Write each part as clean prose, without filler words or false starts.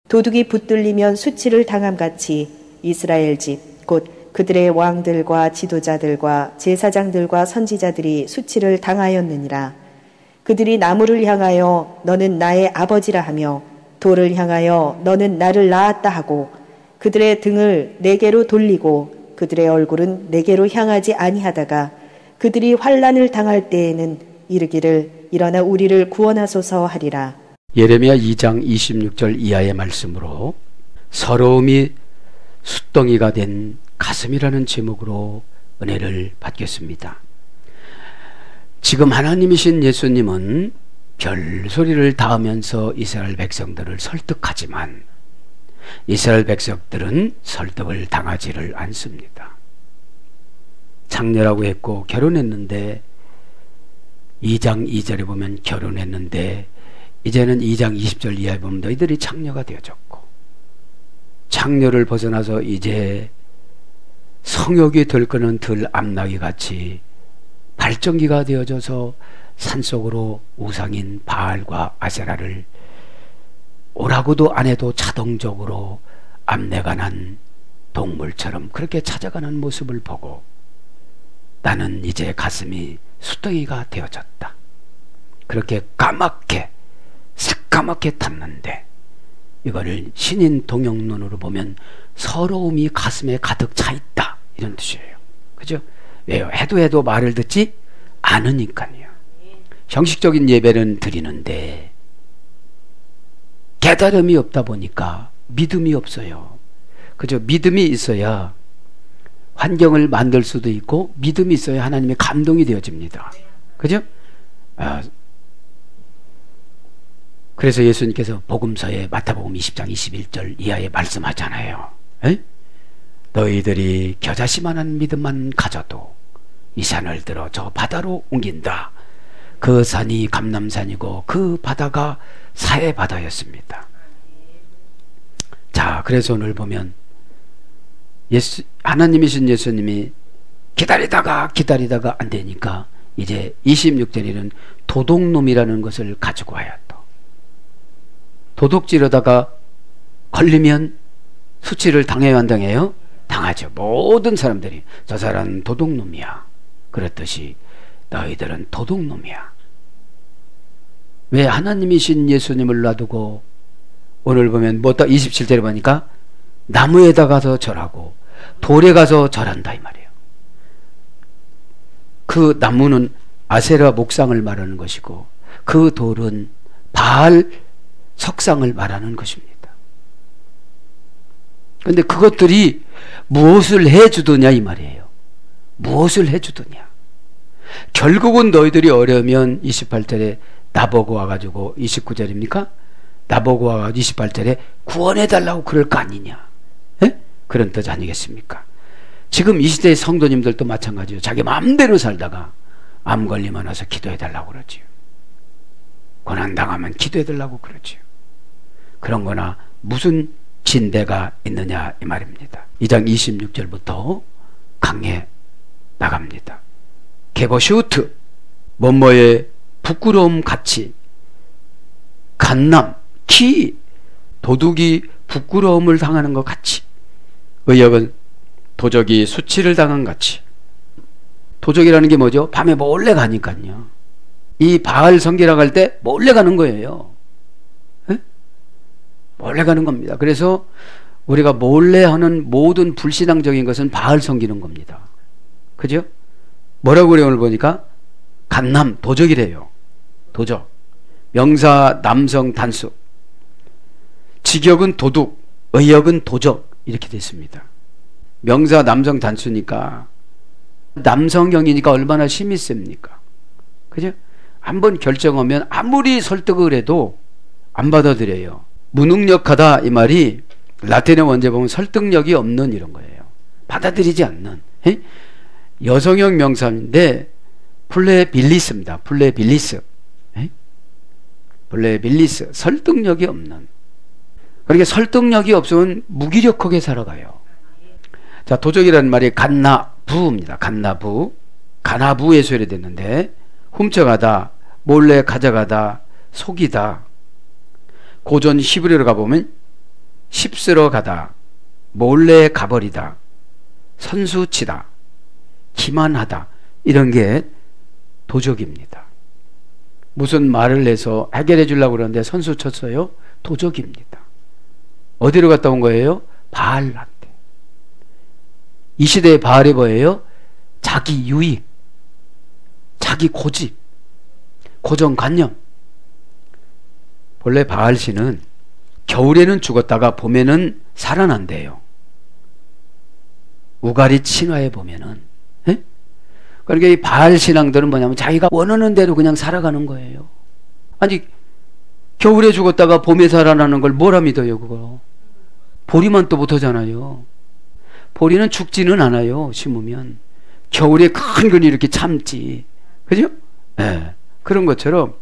도둑이 붙들리면 수치를 당함같이 이스라엘 집 곧 그들의 왕들과 지도자들과 제사장들과 선지자들이 수치를 당하였느니라. 그들이 나무를 향하여 너는 나의 아버지라 하며 돌을 향하여 너는 나를 낳았다 하고 그들의 등을 내게로 돌리고 그들의 얼굴은 내게로 향하지 아니하다가 그들이 환난을 당할 때에는 이르기를 일어나 우리를 구원하소서 하리라. 예레미야 2장 26절 이하의 말씀으로 서러움이 숫덩이가 된 가슴이라는 제목으로 은혜를 받겠습니다. 지금 하나님이신 예수님은 별소리를 닿으면서 이스라엘 백성들을 설득하지만 이스라엘 백성들은 설득을 당하지를 않습니다. 장녀라고 했고 결혼했는데 2장 2절에 보면 결혼했는데 이제는 2장 20절 이하에 보면 너희들이 장녀가 되어졌고 장녀를 벗어나서 이제 성욕이 들끓는 들 암나귀 같이 발전기가 되어져서 산속으로 우상인 바알과 아세라를 오라고도 안 해도 자동적으로 암내가 난 동물처럼 그렇게 찾아가는 모습을 보고 나는 이제 가슴이 숫덩이가 되어졌다. 그렇게 까맣게 새까맣게 탔는데 이거를 신인 동영론으로 보면 서러움이 가슴에 가득 차 있다 이런 뜻이에요. 그죠? 왜요? 해도 말을 듣지 않으니까요. 형식적인 예배는 드리는데 깨달음이 없다 보니까 믿음이 없어요. 그죠? 믿음이 있어야 환경을 만들 수도 있고 믿음이 있어야 하나님의 감동이 되어집니다. 그죠? 그래서 예수님께서 복음서에 마태복음 20장 21절 이하에 말씀하잖아요. 에? 너희들이 겨자씨만한 믿음만 가져도 이 산을 들어 저 바다로 옮긴다. 그 산이 감람산이고 그 바다가 사해 바다였습니다. 자, 그래서 오늘 보면 하나님이신 예수님이 기다리다가 안 되니까 이제 26절에는 도둑놈이라는 것을 가지고 와야 또 도둑질하다가 걸리면 수치를 당해요, 안 당해요? 당하죠. 모든 사람들이 저 사람은 도둑놈이야 그랬듯이 너희들은 도둑놈이야. 왜 하나님이신 예수님을 놔두고 오늘 보면 뭐다 27절에 보니까 나무에다 가서 절하고 돌에 가서 절한다 이 말이에요. 그 나무는 아세라 목상을 말하는 것이고 그 돌은 바알 석상을 말하는 것입니다. 그런데 그것들이 무엇을 해주더냐 이 말이에요. 무엇을 해주더냐. 결국은 너희들이 어려우면 28절에 나보고 와가지고 29절입니까? 나보고 와가지고 28절에 구원해달라고 그럴 거 아니냐. 에? 그런 뜻 아니겠습니까? 지금 이 시대의 성도님들도 마찬가지예요. 자기 마음대로 살다가 암 걸리면 와서 기도해달라고 그러지요. 고난당하면 기도해달라고 그러지요. 그런 거나 무슨 진대가 있느냐 이 말입니다. 2장 26절부터 강해 나갑니다. 게보슈트 뭐뭐의 부끄러움 같이 간남 키 도둑이 부끄러움을 당하는 것 같이 의역은 도적이 수치를 당한 같이. 도적이라는 게 뭐죠? 밤에 몰래 가니까요. 이 바알 성기라 갈 때 몰래 가는 거예요. 에? 몰래 가는 겁니다. 그래서 우리가 몰래 하는 모든 불신앙적인 것은 바알 섬기는 겁니다. 그죠? 뭐라고 그래요? 오늘 보니까 간남 도적이래요. 도적. 명사 남성 단수. 직역은 도둑, 의역은 도적 이렇게 됐습니다. 명사 남성 단수니까 남성형이니까 얼마나 힘이 셉니까? 그죠? 한번 결정하면 아무리 설득을 해도 안 받아들여요. 무능력하다 이 말이 라틴의 원제 보면 설득력이 없는 이런 거예요. 받아들이지 않는. 에? 여성형 명사인데 플레빌리스입니다. 플레빌리스. 플레빌리스. 설득력이 없는. 그러니까 설득력이 없으면 무기력하게 살아가요. 자, 도적이라는 말이 간나부입니다. 간나부. 가나부에 소개됐는데 훔쳐가다, 몰래 가져가다, 속이다. 고전 히브리어로 가보면 씹스러 가다, 몰래 가버리다, 선수치다, 기만하다, 이런 게 도적입니다. 무슨 말을 해서 해결해 주려고 그러는데 선수 쳤어요? 도적입니다. 어디로 갔다 온 거예요? 바알한테. 이 시대의 바알이 뭐예요? 자기 유익, 자기 고집, 고정관념. 본래 바알신은 겨울에는 죽었다가 봄에는 살아난대요. 우가리 신화에 보면은. 에? 그러니까 이 바알 신앙들은 뭐냐면 자기가 원하는 대로 그냥 살아가는 거예요. 아니, 겨울에 죽었다가 봄에 살아나는 걸 뭐라 믿어요, 그거? 보리만 또 못하잖아요. 보리는 죽지는 않아요, 심으면. 겨울에 큰 건 이렇게 참지. 그죠? 네. 그런 것처럼,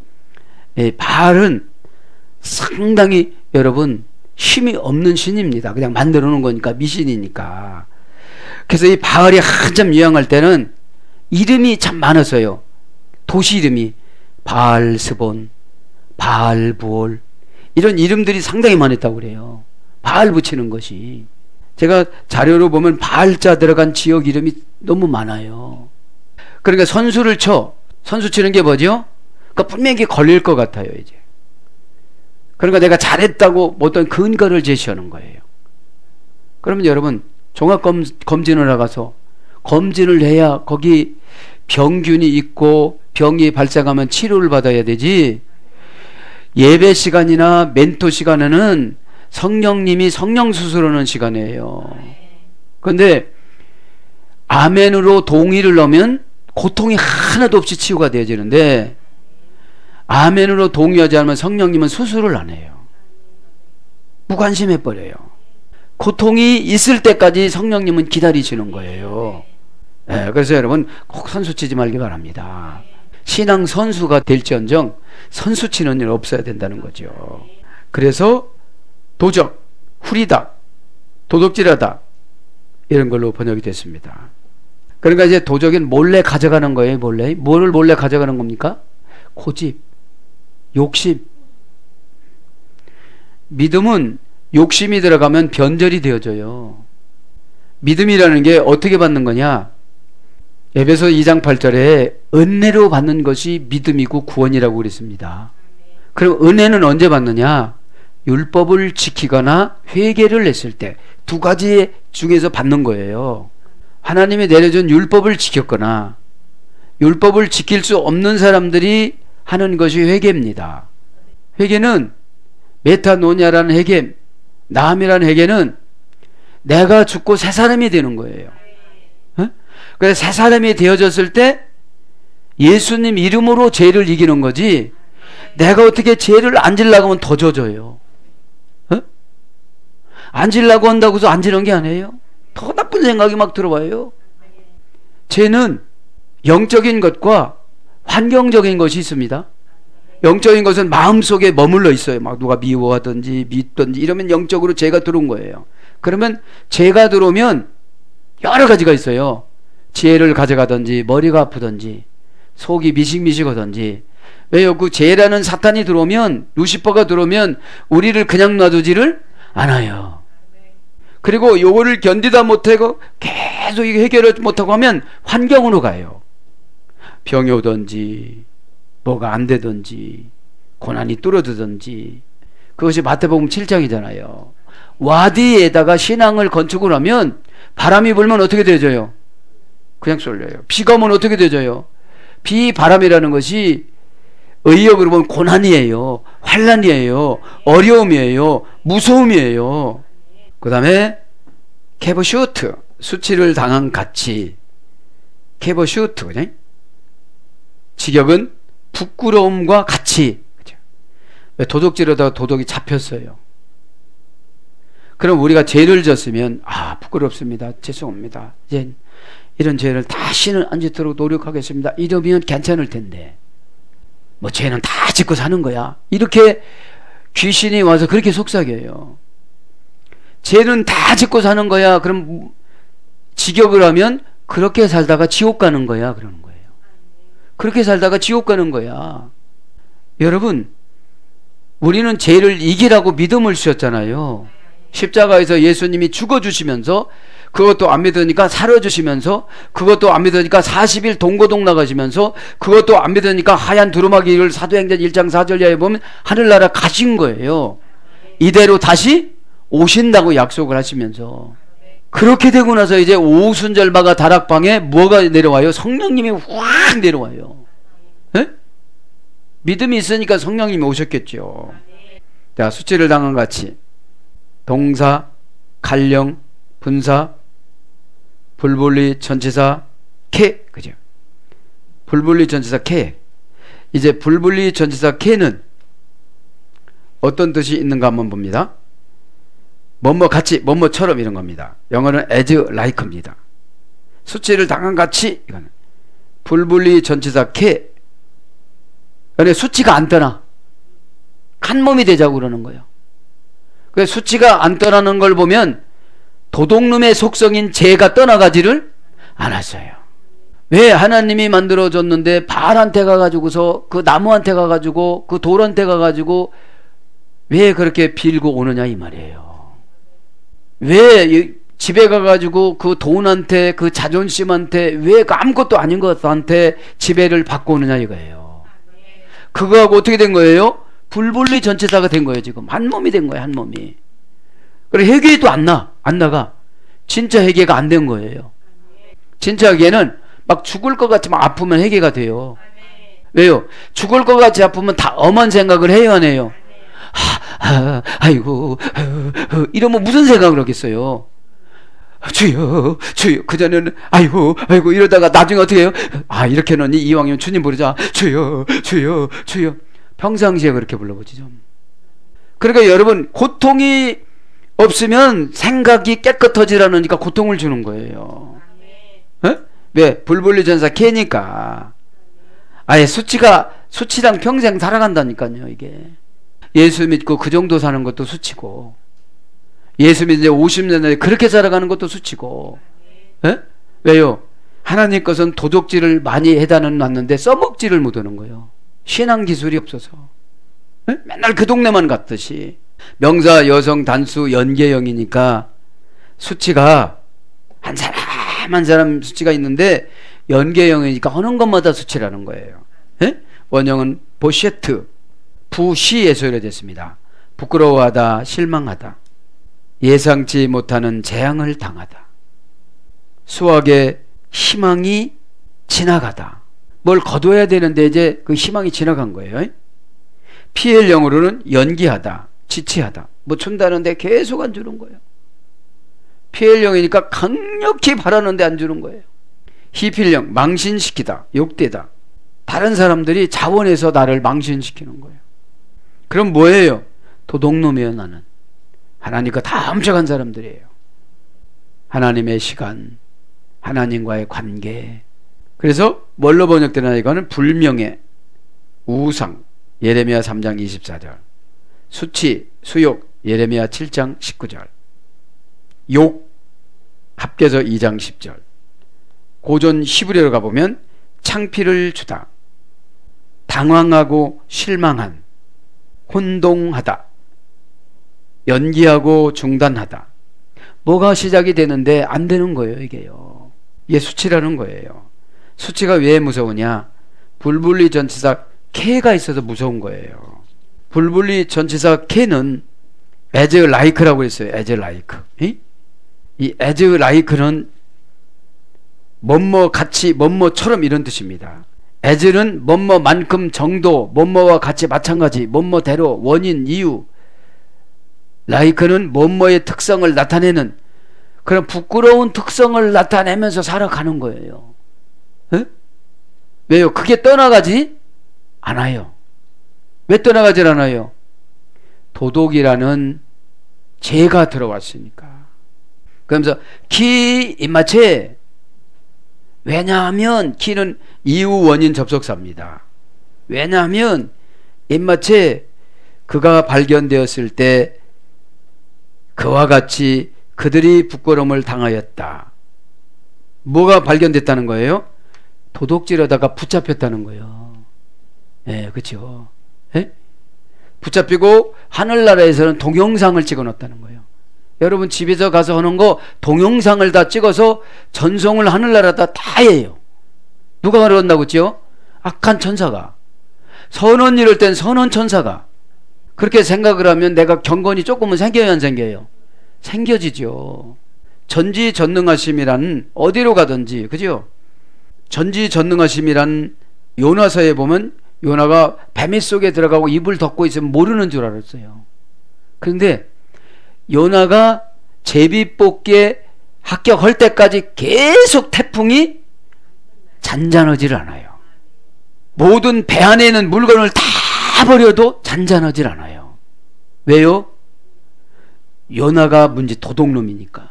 바알은 상당히 여러분, 힘이 없는 신입니다. 그냥 만들어 놓은 거니까, 미신이니까. 그래서 이 바알이 한참 유행할 때는 이름이 참 많았어요. 도시 이름이 바알스본, 바알부올, 이런 이름들이 상당히 많았다고 그래요. 바알 붙이는 것이. 제가 자료로 보면 바알자 들어간 지역 이름이 너무 많아요. 그러니까 선수를 쳐. 선수 치는 게 뭐죠? 그러니까 분명히 걸릴 것 같아요, 이제. 그러니까 내가 잘했다고 어떤 근거를 제시하는 거예요. 그러면 여러분, 종합검진을 나가서 검진을 해야 거기 병균이 있고 병이 발생하면 치료를 받아야 되지. 예배 시간이나 멘토 시간에는 성령님이 성령 수술하는 시간이에요. 그런데 아멘으로 동의를 넣으면 고통이 하나도 없이 치유가 되어지는데, 아멘으로 동의하지 않으면 성령님은 수술을 안 해요. 무관심해버려요. 고통이 있을 때까지 성령님은 기다리시는 거예요. 네, 그래서 여러분 꼭 선수 치지 말기 바랍니다. 신앙 선수가 될지언정 선수 치는 일 없어야 된다는 거죠. 그래서 도적, 후리다, 도둑질하다, 이런 걸로 번역이 됐습니다. 그러니까 이제 도적은 몰래 가져가는 거예요. 몰래. 뭐를 몰래 가져가는 겁니까? 고집, 욕심. 믿음은 욕심이 들어가면 변절이 되어져요. 믿음이라는 게 어떻게 받는 거냐? 에베소 2장 8절에 은혜로 받는 것이 믿음이고 구원이라고 그랬습니다. 그럼 은혜는 언제 받느냐? 율법을 지키거나 회개를 했을 때, 두 가지 중에서 받는 거예요. 하나님이 내려준 율법을 지켰거나 율법을 지킬 수 없는 사람들이 하는 것이 회개입니다. 회개는 메타노냐라는 회개, 나함이라는 회개는 내가 죽고 새 사람이 되는 거예요. 그래서 새 사람이 되어졌을 때 예수님 이름으로 죄를 이기는 거지, 내가 어떻게 죄를 안 지려고 하면 더 져져요. 안 지려고 한다고 해서 안 지는 게 아니에요. 더 나쁜 생각이 막 들어와요. 죄는 영적인 것과 환경적인 것이 있습니다. 영적인 것은 마음속에 머물러 있어요. 막 누가 미워하든지 믿든지 이러면 영적으로 죄가 들어온 거예요. 그러면 죄가 들어오면 여러 가지가 있어요. 지혜를 가져가든지 머리가 아프든지 속이 미식미식하든지. 왜요? 그 죄라는 사탄이 들어오면, 루시퍼가 들어오면 우리를 그냥 놔두지를 않아요. 그리고 요거를 견디다 못하고 계속 이거 해결을 못하고 하면 환경으로 가요. 병이 오든지 뭐가 안 되든지 고난이 뚫어지든지. 그것이 마태복음 7장이잖아요. 와디에다가 신앙을 건축을 하면 바람이 불면 어떻게 되져요? 그냥 쏠려요. 비가 오면 어떻게 되져요? 비바람이라는 것이 의역으로 보면 고난이에요. 환난이에요. 어려움이에요. 무서움이에요. 그 다음에 캐버슈트, 수치를 당한 가치. 캐버슈트, 그죠? 직역은 부끄러움과 가치. 그죠? 왜 도둑질하다가 도둑이 잡혔어요. 그럼 우리가 죄를 졌으면, 아, 부끄럽습니다. 죄송합니다. 이제 이런 죄를 다시는 안 짓도록 노력하겠습니다. 이러면 괜찮을 텐데, 뭐 죄는 다 짓고 사는 거야. 이렇게 귀신이 와서 그렇게 속삭여요. 죄는 다 짓고 사는 거야. 그럼 직역을 하면 그렇게 살다가 지옥 가는 거야. 그러는 거예요. 그렇게 살다가 지옥 가는 거야. 여러분, 우리는 죄를 이기라고 믿음을 주셨잖아요. 십자가에서 예수님이 죽어주시면서 그것도 안 믿으니까 살아주시면서 그것도 안 믿으니까 40일 동고동 나가시면서 그것도 안 믿으니까 하얀 두루마기를 사도행전 1장 4절에 보면 하늘나라 가신 거예요. 이대로 다시 오신다고 약속을 하시면서 그렇게 되고 나서 이제 오순절마가 다락방에 뭐가 내려와요? 성령님이 확 내려와요. 에? 믿음이 있으니까 성령님이 오셨겠죠. 자, 수치를 당한 같이 동사, 갈령, 분사, 불분리 전치사, 캐, 그죠? 불분리 전치사 캐. 이제 불분리 전치사 캐는 어떤 뜻이 있는가 한번 봅니다. 뭐뭐 같이, 뭐뭐처럼 이런 겁니다. 영어는 as like입니다. 수치를 당한 같이 이거는 불분리 전치사 캐. 근데 수치가 안 떠나. 한 몸이 되자고 그러는 거예요. 그래서 수치가 안 떠나는 걸 보면 도둑놈의 속성인 죄가 떠나가지를 않았어요. 왜 하나님이 만들어줬는데 바알한테 가가지고서 그 나무한테 가가지고 그 돌한테 가가지고 왜 그렇게 빌고 오느냐 이 말이에요. 왜 집에 가가지고 그 돈한테 그 자존심한테 왜 그 아무것도 아닌 것한테 지배를 받고 오느냐 이거예요. 그거하고 어떻게 된 거예요? 불분리 전체사가 된 거예요. 지금 한 몸이 된 거예요. 한 몸이. 그래 회개도 안 나가. 진짜 회개가 안 된 거예요. 진짜 회개는 막 죽을 것 같지만 아프면 회개가 돼요. 왜요? 죽을 것 같이 아프면 다 엄한 생각을 해요, 안 해요? 아이고 이러면 무슨 생각을 하겠어요? 주여 그전에는 아이고 이러다가 나중에 어떻게 해요? 이렇게는 이왕이면 주님 부르자. 주여 평상시에 그렇게 불러보지 좀. 그러니까 여러분 고통이 없으면 생각이 깨끗해지라니까 고통을 주는 거예요. 에? 왜? 불분리 전사 캐니까. 아예 수치랑 평생 살아간다니까요. 이게 예수 믿고 그 정도 사는 것도 수치고 예수 믿는 50년에 그렇게 살아가는 것도 수치고. 에? 왜요? 하나님 것은 도적질을 많이 해다는 놨는데 써먹지를 못하는 거예요. 신앙 기술이 없어서. 에? 맨날 그 동네만 갔듯이. 명사, 여성, 단수, 연계형이니까 수치가 한 사람 수치가 있는데 연계형이니까 하는 것마다 수치라는 거예요. 에? 원형은 보셰트, 부시에서 이루어졌습니다. 부끄러워하다, 실망하다, 예상치 못하는 재앙을 당하다, 수학의 희망이 지나가다. 뭘 거둬야 되는데 이제 그 희망이 지나간 거예요. PL형으로는 연기하다, 지체하다. 뭐 준다는데 계속 안 주는 거예요. PL형이니까 강력히 바라는데 안 주는 거예요. 희필형, 망신시키다, 욕되다. 다른 사람들이 자원해서 나를 망신시키는 거예요. 그럼 뭐예요? 도둑놈이에요. 나는 하나님과 다 훔쳐간 사람들이에요. 하나님의 시간, 하나님과의 관계. 그래서 뭘로 번역되나 이거는 불명예, 우상, 예레미야 3장 24절, 수치, 수욕, 예레미야 7장 19절, 욕, 합계서 2장 10절, 고전 히브리어로 가보면 창피를 주다, 당황하고 실망한, 혼동하다, 연기하고 중단하다. 뭐가 시작이 되는데 안 되는 거예요. 이게요. 이게 수치라는 거예요. 수치가 왜 무서우냐? 불분리 전치사 캐가 있어서 무서운 거예요. 불분리 전치사 캐는 as like라고 했어요. as like. 이 as like는 뭐뭐 같이 뭐뭐처럼 이런 뜻입니다. as는 뭐뭐만큼 정도, 뭐뭐와 같이 마찬가지, 뭐뭐대로, 원인, 이유. like는 뭐뭐의 특성을 나타내는 그런 부끄러운 특성을 나타내면서 살아가는 거예요. 에? 왜요? 그게 떠나가지 않아요. 왜 떠나가지 않아요? 도덕이라는 죄가 들어왔으니까. 그러면서 키 입마체. 왜냐하면 키는 이유 원인 접속사입니다. 왜냐하면 입마체 그가 발견되었을 때 그와 같이 그들이 부끄러움을 당하였다. 뭐가 발견됐다는 거예요? 도둑질하다가 붙잡혔다는 거예요. 예, 그렇죠. 예? 붙잡히고 하늘나라에서는 동영상을 찍어놨다는 거예요. 여러분 집에서 가서 하는 거 동영상을 다 찍어서 전송을 하늘나라다 다 해요. 누가 그런다고 했죠? 악한 천사가. 선언 이럴 땐 선언 천사가. 그렇게 생각을 하면 내가 경건이 조금은 생겨야 안 생겨요? 생겨지죠. 전지전능하심이란 어디로 가든지, 그죠? 전지전능하심이란 요나서에 보면 요나가 배미 속에 들어가고 입을 덮고 있으면 모르는 줄 알았어요. 그런데 요나가 제비뽑기에 합격할 때까지 계속 태풍이 잔잔하질 않아요. 모든 배 안에 있는 물건을 다 버려도 잔잔하질 않아요. 왜요? 요나가 문제 도둑놈이니까.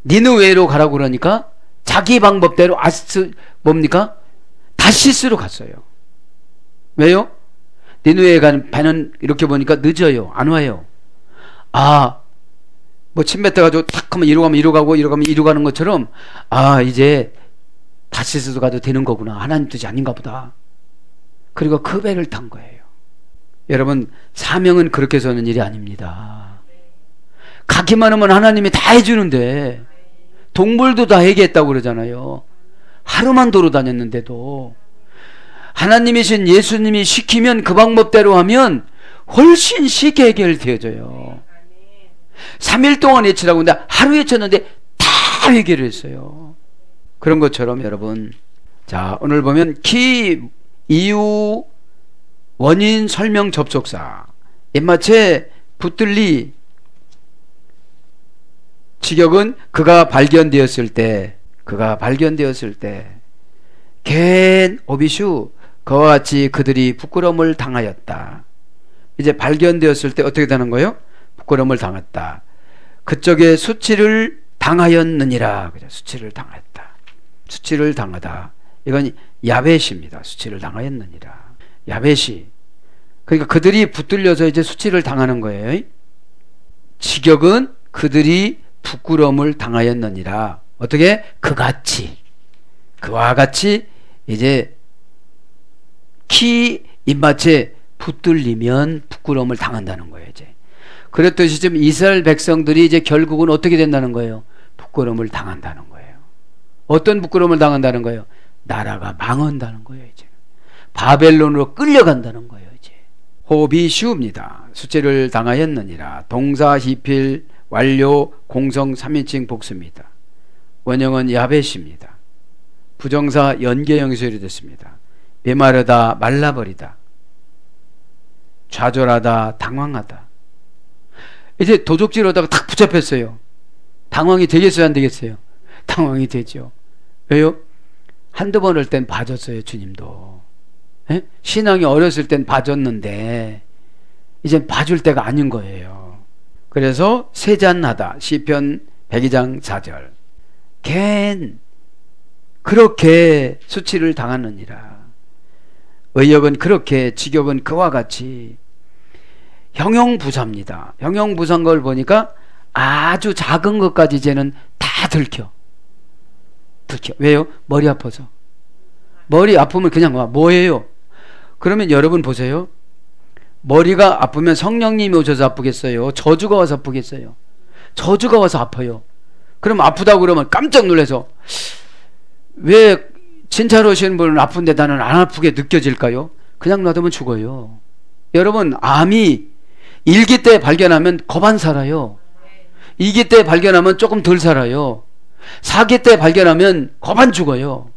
니느웨로 가라고 그러니까 자기 방법대로 뭡니까? 다시스로 갔어요. 왜요? 니느웨에 가는 배는 이렇게 보니까 늦어요. 안 와요. 뭐 침 뱉어가지고 탁 하면 이리로 가면 이리로 가고 이리로 가면 이리로 가는 것처럼 이제 다시스도 가도 되는 거구나. 하나님 뜻이 아닌가 보다. 그리고 그 배를 탄 거예요. 여러분, 사명은 그렇게 서는 일이 아닙니다. 가기만 하면 하나님이 다 해주는데, 동물도 다 해결했다고 그러잖아요. 하루만 도로 다녔는데도 하나님이신 예수님이 시키면 그 방법대로 하면 훨씬 쉽게 해결되어져요. 3일 동안 외치라고 했는데 하루 외쳤는데 다 해결을 했어요. 그런 것처럼 여러분, 자, 오늘 보면 키, 이유, 원인, 설명, 접속사, 입마체, 붙들리. 직역은 그가 발견되었을 때, 겐 오비슈, 그와 같이 그들이 부끄러움을 당하였다. 이제 발견되었을 때 어떻게 되는 거예요? 부끄러움을 당했다. 그쪽에 수치를 당하였느니라. 그죠? 수치를 당했다. 수치를 당하다. 이건 야벳입니다. 수치를 당하였느니라. 야벳이. 그러니까 그들이 붙들려서 이제 수치를 당하는 거예요. 직역은 그들이 부끄러움을 당하였느니라. 어떻게? 그같이. 그와 같이 이제 키 입마체 붙들리면 부끄러움을 당한다는 거예요. 이제 그랬듯이 지금 이스라엘 백성들이 이제 결국은 어떻게 된다는 거예요? 부끄러움을 당한다는 거예요. 어떤 부끄러움을 당한다는 거예요? 나라가 망한다는 거예요. 이제 바벨론으로 끌려간다는 거예요. 이제 호흡이 쉬웁니다. 수치를 당하였느니라. 동사 히필 완료 공성 3인칭 복수입니다. 원형은 야벳입니다. 부정사 연계형술이 됐습니다. 메마르다, 말라버리다, 좌절하다, 당황하다. 이제 도적질하다가 탁 붙잡혔어요. 당황이 되겠어요, 안 되겠어요? 당황이 되죠. 왜요? 한두 번 할 땐 봐줬어요, 주님도. 에? 신앙이 어렸을 땐 봐줬는데 이제 봐줄 때가 아닌 거예요. 그래서 세잔하다. 시편 102장 4절. 걘 그렇게 수치를 당하느니라. 의역은 그렇게, 직역은 그와 같이. 형용부사입니다. 형용부사인 걸 보니까 아주 작은 것까지 이제는 다 들켜. 왜요? 머리 아파서. 머리 아프면 그냥 뭐예요? 그러면 여러분 보세요. 머리가 아프면 성령님이 오셔서 아프겠어요? 저주가 와서 아프겠어요? 저주가 와서 아파요. 그럼 아프다고 그러면 깜짝 놀라서, 왜 진찰 오시는 분은 아픈데 나는 안 아프게 느껴질까요? 그냥 놔두면 죽어요. 여러분, 암이 1기 때 발견하면 거반 살아요. 2기 때 발견하면 조금 덜 살아요. 4기 때 발견하면 거반 죽어요.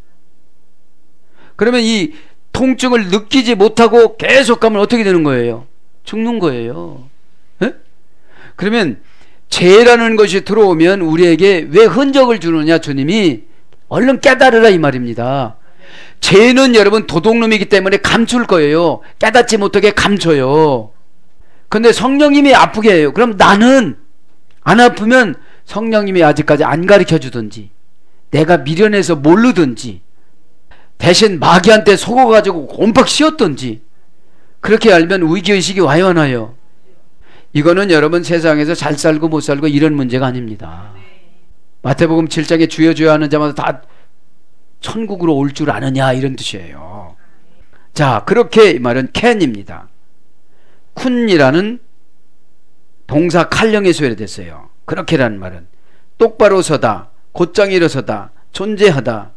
그러면 이 통증을 느끼지 못하고 계속 가면 어떻게 되는 거예요? 죽는 거예요. 에? 그러면 죄라는 것이 들어오면 우리에게 왜 흔적을 주느냐? 주님이 얼른 깨달으라 이 말입니다. 죄는 여러분 도둑놈이기 때문에 감출 거예요. 깨닫지 못하게 감춰요. 근데 성령님이 아프게 해요. 그럼 나는 안 아프면 성령님이 아직까지 안 가르쳐 주든지, 내가 미련해서 모르든지, 대신 마귀한테 속아가지고 곰팍 씌웠든지, 그렇게 알면 위기의식이 와요, 안 와요? 이거는 여러분 세상에서 잘 살고 못 살고 이런 문제가 아닙니다. 마태복음 7장에 주여 주여 하는 자마다 다 천국으로 올 줄 아느냐, 이런 뜻이에요. 자, 그렇게 이 말은 캔입니다. 쿤이라는 동사 칼령에서 유래됐어요. 그렇게라는 말은 똑바로 서다, 곧장 일어서다, 존재하다.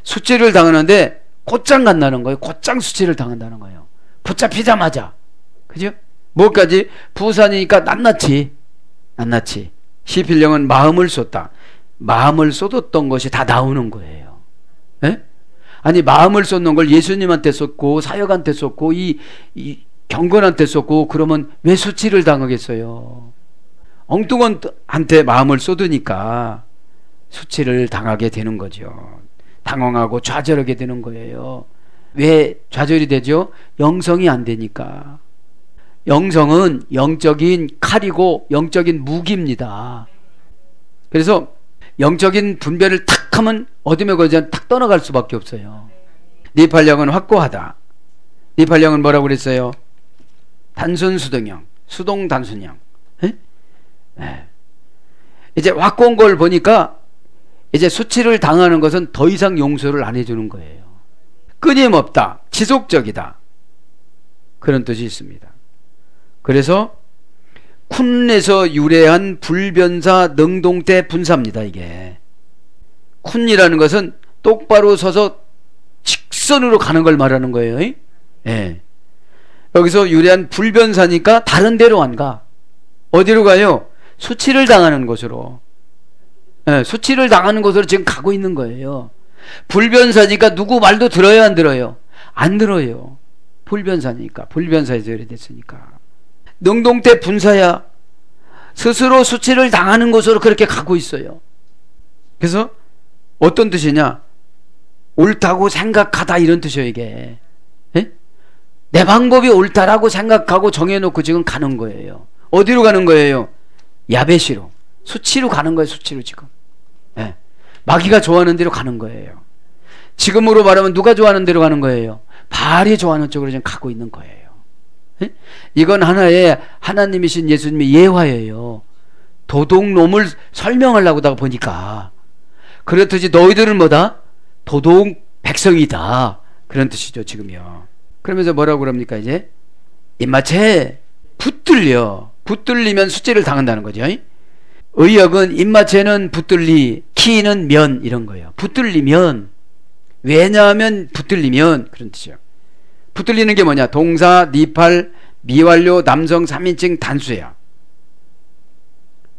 수치를 당하는데 곧장 간다는 거예요. 곧장 수치를 당한다는 거예요. 붙잡히자마자. 그죠? 뭐까지? 부산이니까 낱낱이. 시필령은 마음을 쏟다. 마음을 쏟았던 것이 다 나오는 거예요. 에? 아니 마음을 쏟는 걸 예수님한테 쏟고 사역한테 쏟고 이 경건한테 쏟고 그러면 왜 수치를 당하겠어요? 엉뚱한테 마음을 쏟으니까 수치를 당하게 되는 거죠. 당황하고 좌절하게 되는 거예요. 왜 좌절이 되죠? 영성이 안 되니까. 영성은 영적인 칼이고 영적인 무기입니다. 그래서 영적인 분별을 탁 하면 어둠의 거지는 탁 떠나갈 수밖에 없어요. 니팔령은 확고하다. 니팔령은 뭐라고 그랬어요? 단순 수동형, 수동 단순형. 네. 이제 확고한 걸 보니까 이제 수치를 당하는 것은 더 이상 용서를 안 해주는 거예요. 끊임없다, 지속적이다, 그런 뜻이 있습니다. 그래서 쿤에서 유래한 불변사 능동태 분사입니다. 이게 쿤이라는 것은 똑바로 서서 직선으로 가는 걸 말하는 거예요. 예. 여기서 유래한 불변사니까 다른 데로 안 가. 어디로 가요? 수치를 당하는 곳으로. 예, 수치를 당하는 곳으로 지금 가고 있는 거예요. 불변사니까 누구 말도 들어요, 안 들어요? 안 들어요. 불변사니까. 불변사에서 유래됐으니까. 능동태 분사야. 스스로 수치를 당하는 곳으로 그렇게 가고 있어요. 그래서 어떤 뜻이냐? 옳다고 생각하다, 이런 뜻이에요. 이게 내 방법이 옳다라고 생각하고 정해놓고 지금 가는 거예요. 어디로 가는 거예요? 야베시로, 수치로 가는 거예요. 수치로 지금. 마귀가 좋아하는 대로 가는 거예요. 지금으로 말하면 누가 좋아하는 대로 가는 거예요? 바알이 좋아하는 쪽으로 지금 가고 있는 거예요. 이건 하나의 하나님이신 예수님의 예화예요. 도둑놈을 설명하려고 보니까 그렇듯이 너희들은 뭐다? 도둑 백성이다, 그런 뜻이죠 지금요. 그러면서 뭐라고 그럽니까? 이제 입마채 붙들리면 수치를 당한다는 거죠. 의역은 입마채는 붙들리, 키는 면, 이런 거예요. 붙들리면, 왜냐하면 붙들리면, 그런 뜻이요. 붙들리는 게 뭐냐? 동사, 니팔, 미완료, 남성 3인칭 단수야.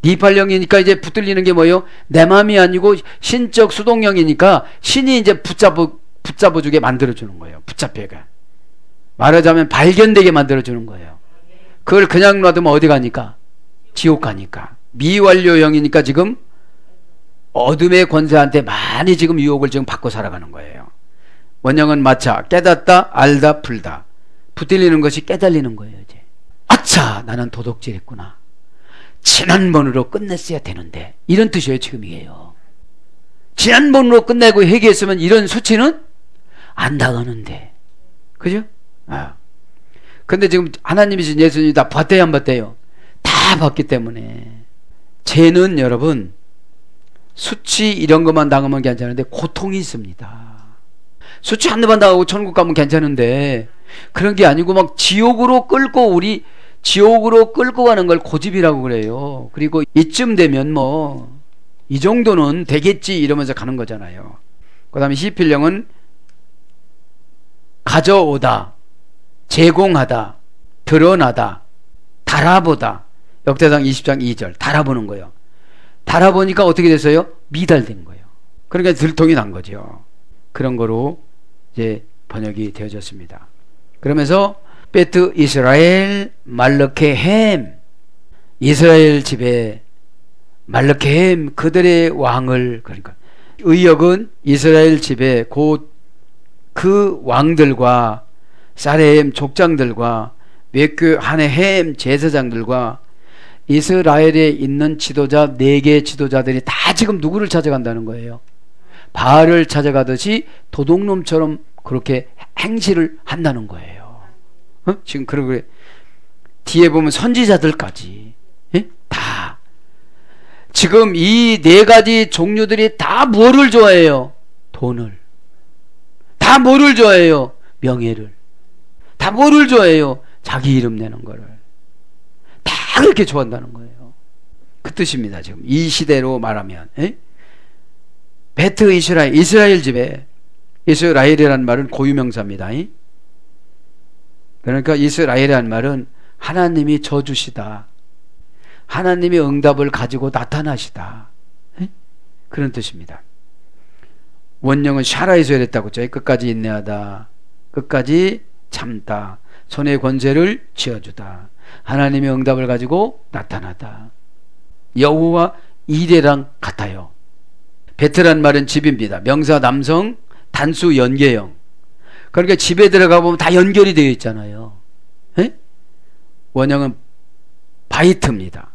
니팔형이니까 이제 붙들리는 게 뭐예요? 내 마음이 아니고 신적 수동형이니까 신이 이제 붙잡아주게 만들어주는 거예요. 붙잡혀가. 말하자면 발견되게 만들어주는 거예요. 그걸 그냥 놔두면 어디 가니까? 지옥 가니까. 미완료형이니까 지금 어둠의 권세한테 많이 지금 유혹을 지금 받고 살아가는 거예요. 원형은 마차, 깨닫다, 알다, 풀다. 붙들리는 것이 깨달리는 거예요. 이제 아차, 나는 도둑질했구나, 지난번으로 끝냈어야 되는데, 이런 뜻이에요. 지금 이게요. 지난번으로 끝내고 회개했으면 이런 수치는 안 당하는데, 그죠? 근데 지금 하나님이신 예수님이 다 봤대요, 안 봤대요? 다 봤기 때문에. 죄는 여러분 수치 이런 것만 당하면 괜찮은데 고통이 있습니다. 수치 한두 번 당하고 천국 가면 괜찮은데 그런 게 아니고 막 지옥으로 끌고 가는 걸 고집이라고 그래요. 그리고 이쯤 되면 뭐 이 정도는 되겠지 이러면서 가는 거잖아요. 그 다음에 시필령은 가져오다, 제공하다, 드러나다, 달아보다. 역대상 20장 2절 달아보는 거예요. 달아보니까 어떻게 됐어요? 미달된 거예요. 그러니까 들통이 난 거죠. 그런 거로 이제 번역이 되어졌습니다. 그러면서 베트 이스라엘 말르케햄, 이스라엘 집에 말르케햄, 그들의 왕을, 그러니까 의역은 이스라엘 집에 곧 그 왕들과 사레임 족장들과 몇 한의 햄 제사장들과 이스라엘에 있는 지도자 4개 지도자들이 다 지금 누구를 찾아간다는 거예요? 바알을 찾아가듯이 도둑놈처럼 그렇게 행실을 한다는 거예요. 지금 그러고 뒤에 보면 선지자들까지 다 지금 이 4가지 종류들이 다 뭐를 좋아해요? 돈을. 다 뭐를 좋아해요? 명예를. 다 뭐를 좋아해요? 자기 이름 내는 거를. 다 그렇게 좋아한다는 거예요. 그 뜻입니다. 지금 이 시대로 말하면 베트 이스라엘, 이스라엘 집에, 이스라엘이라는 말은 고유명사입니다. 그러니까 이스라엘이라는 말은 하나님이 저주시다, 하나님이 응답을 가지고 나타나시다, 그런 뜻입니다. 원령은 샤라에서 이랬다고 했죠. 끝까지 인내하다, 끝까지 참다, 손의 권세를 쥐어주다, 하나님의 응답을 가지고 나타나다. 여호와 이레랑 같아요. 베트란 말은 집입니다. 명사 남성, 단수 연계형. 그러니까 집에 들어가 보면 다 연결이 되어 있잖아요. 원형은 바이트입니다.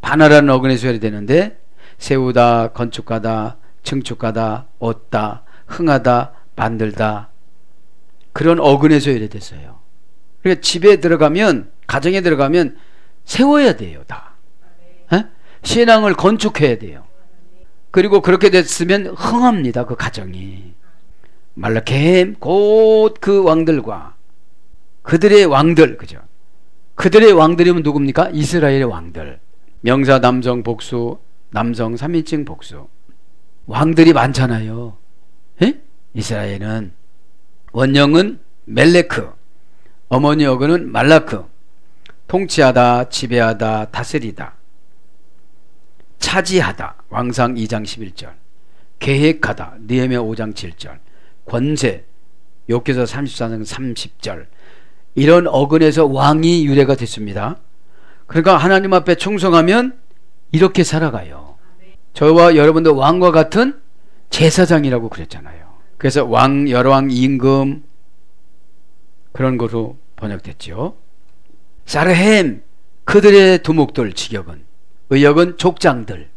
바나라는 어근에서 해야 되는데, 세우다, 건축하다, 증축하다, 얻다, 흥하다, 만들다, 그런 어근에서 해야 됐어요. 그러니까 집에 들어가면, 가정에 들어가면 세워야 돼요. 다 신앙을 건축해야 돼요. 그리고 그렇게 됐으면 흥합니다. 그 가정이. 말라케임 곧 그 왕들과 그들의 왕들, 그죠? 그들의 왕들이면 누굽니까? 이스라엘의 왕들. 명사 남성 복수, 남성 3인칭 복수. 왕들이 많잖아요. 이스라엘은. 원형은 멜레크, 어머니 어근은 말라크. 통치하다, 지배하다, 다스리다, 차지하다, 왕상 2장 11절. 계획하다, 느헤미야 5장 7절. 권세, 욥기서 34장 30절. 이런 어근에서 왕이 유래가 됐습니다. 그러니까 하나님 앞에 충성하면 이렇게 살아가요. 저와 여러분도 왕과 같은 제사장이라고 그랬잖아요. 그래서 왕, 열왕, 임금, 그런 거로 번역됐죠. 사르햄, 그들의 두목들, 직역은, 의역은 족장들.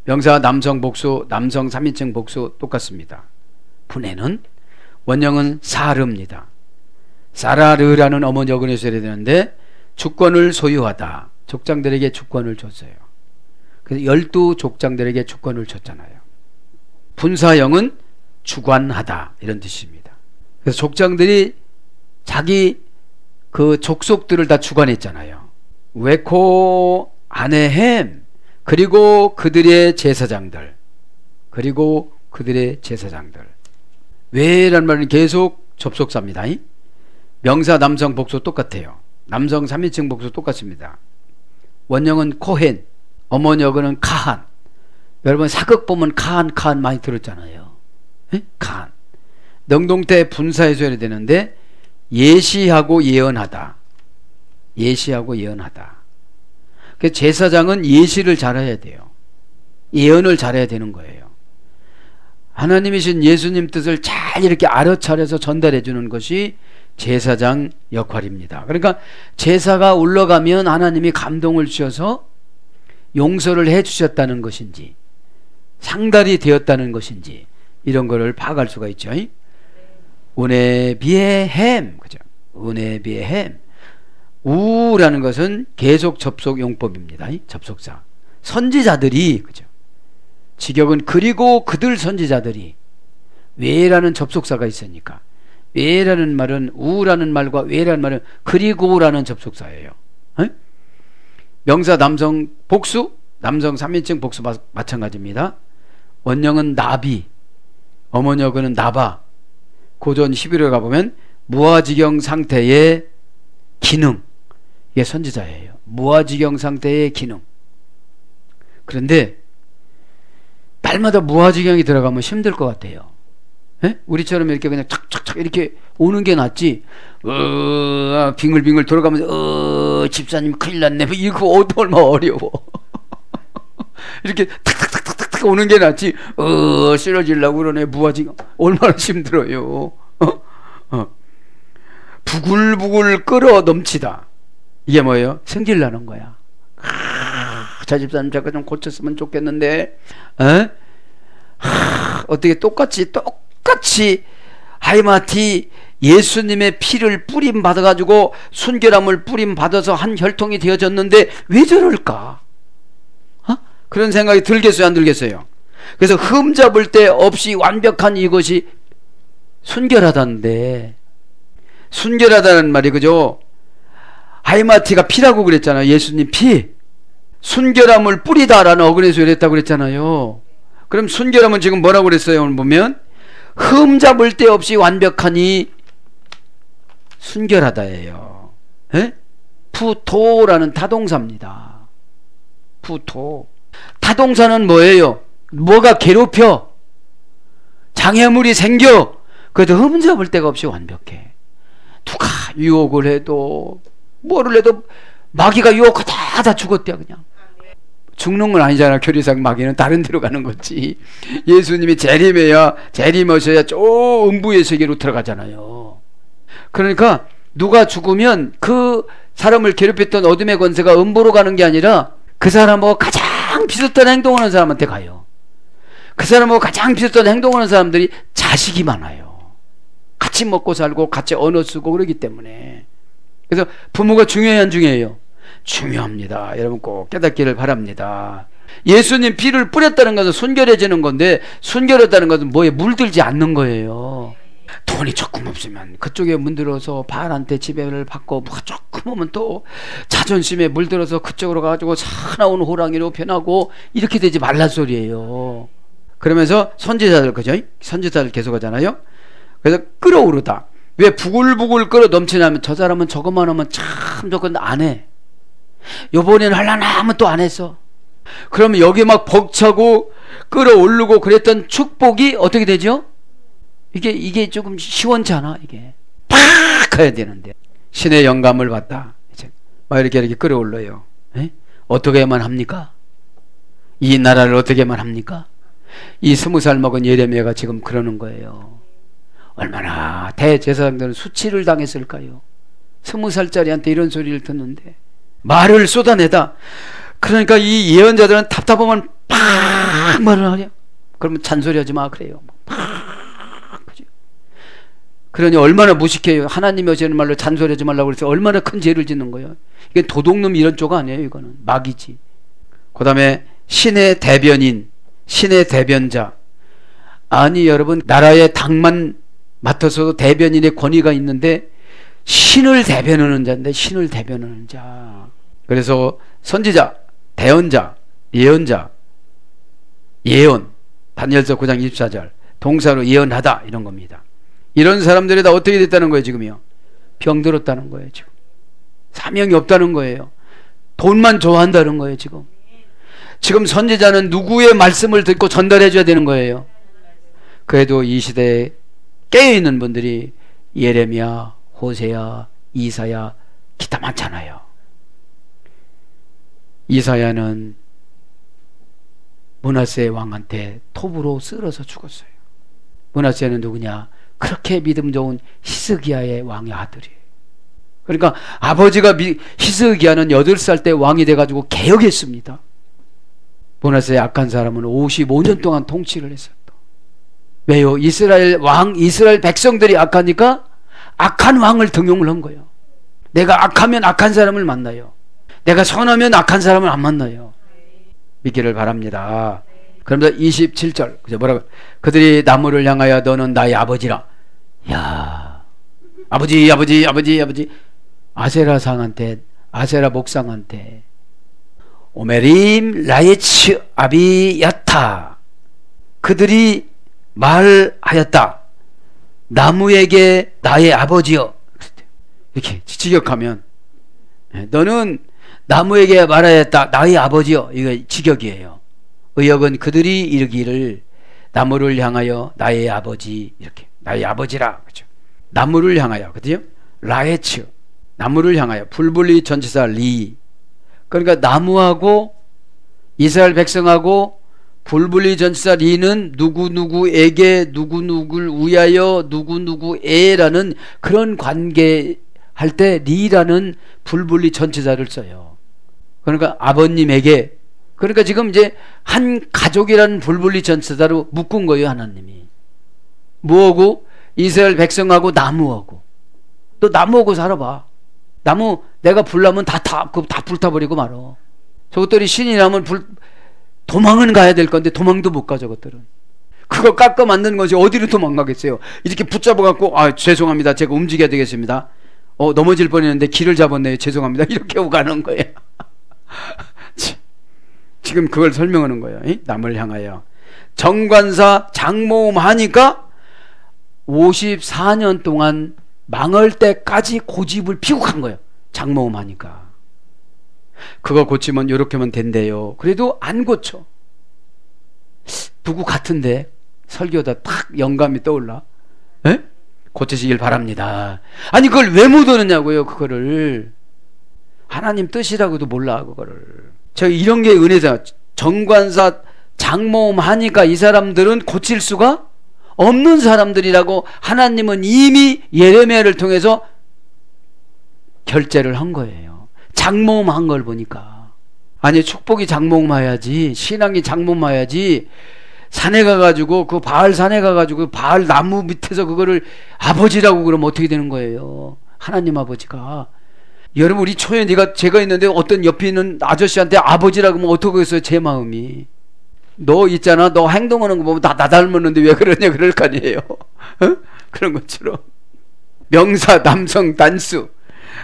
명사 남성 복수, 남성 3인칭 복수 똑같습니다. 분해는, 원형은 사르입니다. 사라르라는 어머니 어근에서 해야 되는데, 주권을 소유하다, 족장들에게 주권을 줬어요. 그래서 12족장들에게 주권을 줬잖아요. 분사형은 주관하다, 이런 뜻입니다. 그래서 족장들이 자기 그 족속들을 다 주관했잖아요. 웨코 아네햄, 그리고 그들의 제사장들, 그리고 그들의 제사장들. 왜라는 말은 계속 접속사입니다. 명사 남성 복수 똑같아요. 남성 3인칭 복수 똑같습니다. 원형은 코헨, 어머니 어근은 카한. 여러분 사극 보면 카한 많이 들었잖아요. 카한. 능동태 분사해서 해야 되는데, 예시하고 예언하다, 예시하고 예언하다. 그래서 제사장은 예시를 잘해야 돼요. 예언을 잘해야 되는 거예요. 하나님이신 예수님 뜻을 잘 이렇게 알아차려서 전달해 주는 것이 제사장 역할입니다. 그러니까 제사가 올라가면 하나님이 감동을 주셔서 용서를 해 주셨다는 것인지, 상달이 되었다는 것인지, 이런 거를 파악할 수가 있죠. 은혜 비의 햄, 그죠? 은혜 비의 햄. 우라는 것은 계속 접속 용법입니다. 접속사. 선지자들이, 그죠? 직역은 그리고 그들 선지자들이. 왜라는 접속사가 있으니까. 왜라는 말은, 우라는 말과 왜라는 말은 그리고라는 접속사예요. 명사 남성 복수, 남성 3인칭 복수 마찬가지입니다. 원형은 나비, 어머니 어근은 나바. 고전 11호에 가보면 무아지경 상태의 기능, 이게 선지자예요. 무아지경 상태의 기능. 그런데 날마다 무아지경이 들어가면 힘들 것 같아요. 우리처럼 이렇게 그냥 착착착 이렇게 오는 게 낫지, 빙글빙글 돌아가면서 집사님 큰일 났네, 이거 얼마나 어려워. 이렇게 탁탁탁탁탁 오는 게 낫지, 쓰러지려고 그러네, 무아지경. 얼마나 힘들어요. 부글부글 끓어 넘치다. 이게 뭐예요? 승질나는 거야. 저 집사님 잠깐 좀 고쳤으면 좋겠는데, 어떻게 똑같이 하이마티 예수님의 피를 뿌림 받아가지고 순결함을 뿌림 받아서 한 혈통이 되어졌는데 왜 저럴까? 그런 생각이 들겠어요, 안 들겠어요? 그래서 흠잡을 데 없이 완벽한 이것이 순결하다는데, 순결하다는 말이, 그죠? 하이마티가 피라고 그랬잖아요. 예수님 피. 순결함을 뿌리다라는 어근에서 이랬다고 그랬잖아요. 그럼 순결함은 지금 뭐라고 그랬어요? 오늘 보면 흠잡을 데 없이 완벽하니 순결하다예요. 에? 푸토라는 타동사입니다. 푸토. 타동사는 뭐예요? 뭐가 괴롭혀? 장애물이 생겨. 그래도 흠잡을 데가 없이 완벽해. 누가 유혹을 해도 뭐를 해도 마귀가 유혹하다 다 죽었대요. 그냥 죽는 건 아니잖아. 교리상 마귀는 다른 데로 가는 거지. 예수님이 재림하셔야 저 음부의 세계로 들어가잖아요. 그러니까 누가 죽으면 그 사람을 괴롭혔던 어둠의 권세가 음부로 가는 게 아니라 그 사람하고 가장 비슷한 행동하는 사람한테 가요. 그 사람하고 가장 비슷한 행동하는 사람들이 자식이 많아요. 같이 먹고 살고 같이 언어 쓰고 그러기 때문에. 그래서 부모가 중요해요, 안 중요해요? 중요합니다. 여러분 꼭 깨닫기를 바랍니다. 예수님 피를 뿌렸다는 것은 순결해지는 건데, 순결하다는 것은 뭐에 물들지 않는 거예요. 돈이 조금 없으면 그쪽에 물들어서 바알한테 지배를 받고, 뭐가 조금 오면 또 자존심에 물들어서 그쪽으로 가가지고 사나운 호랑이로 변하고, 이렇게 되지 말란 소리예요. 그러면서 선지자들, 그죠? 선지자들 계속 하잖아요. 그래서 끓어오르다. 왜 부글부글 끓어 넘치냐면 저 사람은 저것만 하면 참 저건 안 해. 요번에는 하려나 하면 또 안 했어. 그러면 여기 막 벅차고 끓어오르고 그랬던 축복이 어떻게 되죠? 이게 조금 시원치 않아. 이게 팍 가야 되는데 신의 영감을 받다. 이제 막 이렇게 끓어올라요. 에? 어떻게만 합니까? 이 나라를 어떻게만 합니까? 이 20살 먹은 예레미야가 지금 그러는 거예요. 얼마나 대제사장들은 수치를 당했을까요? 20살짜리한테 이런 소리를 듣는데 말을 쏟아내다. 그러니까 이 예언자들은 답답하면 팍 말을 하냐? 그러면 잔소리하지 마 그래요. 팍. 그죠? 그러니 얼마나 무식해요. 하나님이 하시는 말로 잔소리하지 말라고 그래서 얼마나 큰 죄를 짓는 거예요. 이게 도둑놈 이런 쪽 아니에요. 이거는 마귀지. 그 다음에 신의 대변인, 신의 대변자. 아니 여러분, 나라의 당만 맡아서도 대변인의 권위가 있는데 신을 대변하는 자인데, 신을 대변하는 자. 그래서 선지자, 대언자, 예언자, 예언, 다니엘서 9장 24절 동사로 예언하다 이런 겁니다. 이런 사람들이 다 어떻게 됐다는 거예요? 지금요? 병들었다는 거예요. 지금 사명이 없다는 거예요. 돈만 좋아한다는 거예요. 지금 선지자는 누구의 말씀을 듣고 전달해 줘야 되는 거예요? 그래도 이 시대에 깨어있는 분들이 예레미야, 호세야, 이사야, 기타 많잖아요. 이사야는 므낫세 왕한테 톱으로 쓸어서 죽었어요. 므낫세는 누구냐? 그렇게 믿음 좋은 히스기야의 왕의 아들이에요. 그러니까 아버지가 히스기야는 8살 때 왕이 돼가지고 개혁했습니다. 므낫세의 악한 사람은 55년 동안 통치를 했어요. 왜요? 이스라엘 백성들이 악하니까 악한 왕을 등용을 한 거예요. 내가 악하면 악한 사람을 만나요. 내가 선하면 악한 사람을 안 만나요. 믿기를 바랍니다. 그러면서 27절 그죠? 뭐라고? 그들이 나무를 향하여 너는 나의 아버지라. 야, 아버지 아세라 상한테, 아세라 목상한테 오메림 라예츠 아비야타, 그들이 말하였다. 나무에게 나의 아버지여. 이렇게 직역하면 너는 나무에게 말하였다. 나의 아버지여. 이거 직역이에요. 의역은 그들이 이르기를 나무를 향하여 나의 아버지, 이렇게 나의 아버지라. 그렇죠? 나무를 향하여, 그죠? 라에츠, 나무를 향하여. 불불리 전치사 리. 그러니까 나무하고 이스라엘 백성하고 불불리 전치사 리는 누구누구에게, 누구누구를 위하여, 누구누구에라는 그런 관계 할 때 리라는 불불리 전치사를 써요. 그러니까 아버님에게, 그러니까 지금 이제 한 가족이라는 불불리 전치사로 묶은 거예요. 하나님이 뭐하고? 이스라엘 백성하고 나무하고. 너 나무하고 살아봐. 나무 내가 불나면 다 불타버리고 말어. 저것들이 신이 나면 도망은 가야 될 건데 도망도 못 가. 저것들은 그거 깎아 만드는 것이 어디로 도망가겠어요? 이렇게 붙잡아 갖고 죄송합니다, 제가 움직여야 되겠습니다. 넘어질 뻔했는데 길을 잡았네요. 죄송합니다. 이렇게 오가는 거예요. 지금 그걸 설명하는 거예요. 남을 향하여. 정관사 장모음 하니까 54년 동안 망할 때까지 고집을 피우고 간 거예요. 장모음 하니까. 그거 고치면 이렇게 하면 된대요. 그래도 안 고쳐. 누구 같은데 설교다 탁 영감이 떠올라. 에? 고치시길 바랍니다. 아니 그걸 왜 못 오느냐고요. 그거를 하나님 뜻이라고도 몰라. 그거를 저 이런 게 은혜잖아. 정관사 장모음 하니까 이 사람들은 고칠 수가 없는 사람들이라고 하나님은 이미 예레미야를 통해서 결제를 한 거예요. 장모음 한 걸 보니까. 아니 축복이 장모음 해야지, 신앙이 장모음 해야지. 산에 가가지고 그 바알 산에 가가지고 바알 나무 밑에서 그거를 아버지라고 그러면 어떻게 되는 거예요? 하나님 아버지가. 여러분 우리 초연이가 제가 있는데 어떤 옆에 있는 아저씨한테 아버지라고 하면 어떡하겠어요? 제 마음이. 너 있잖아, 너 행동하는 거 보면 나 닮았는데 왜 그러냐 그럴 거 아니에요. 그런 것처럼. 명사 남성 단수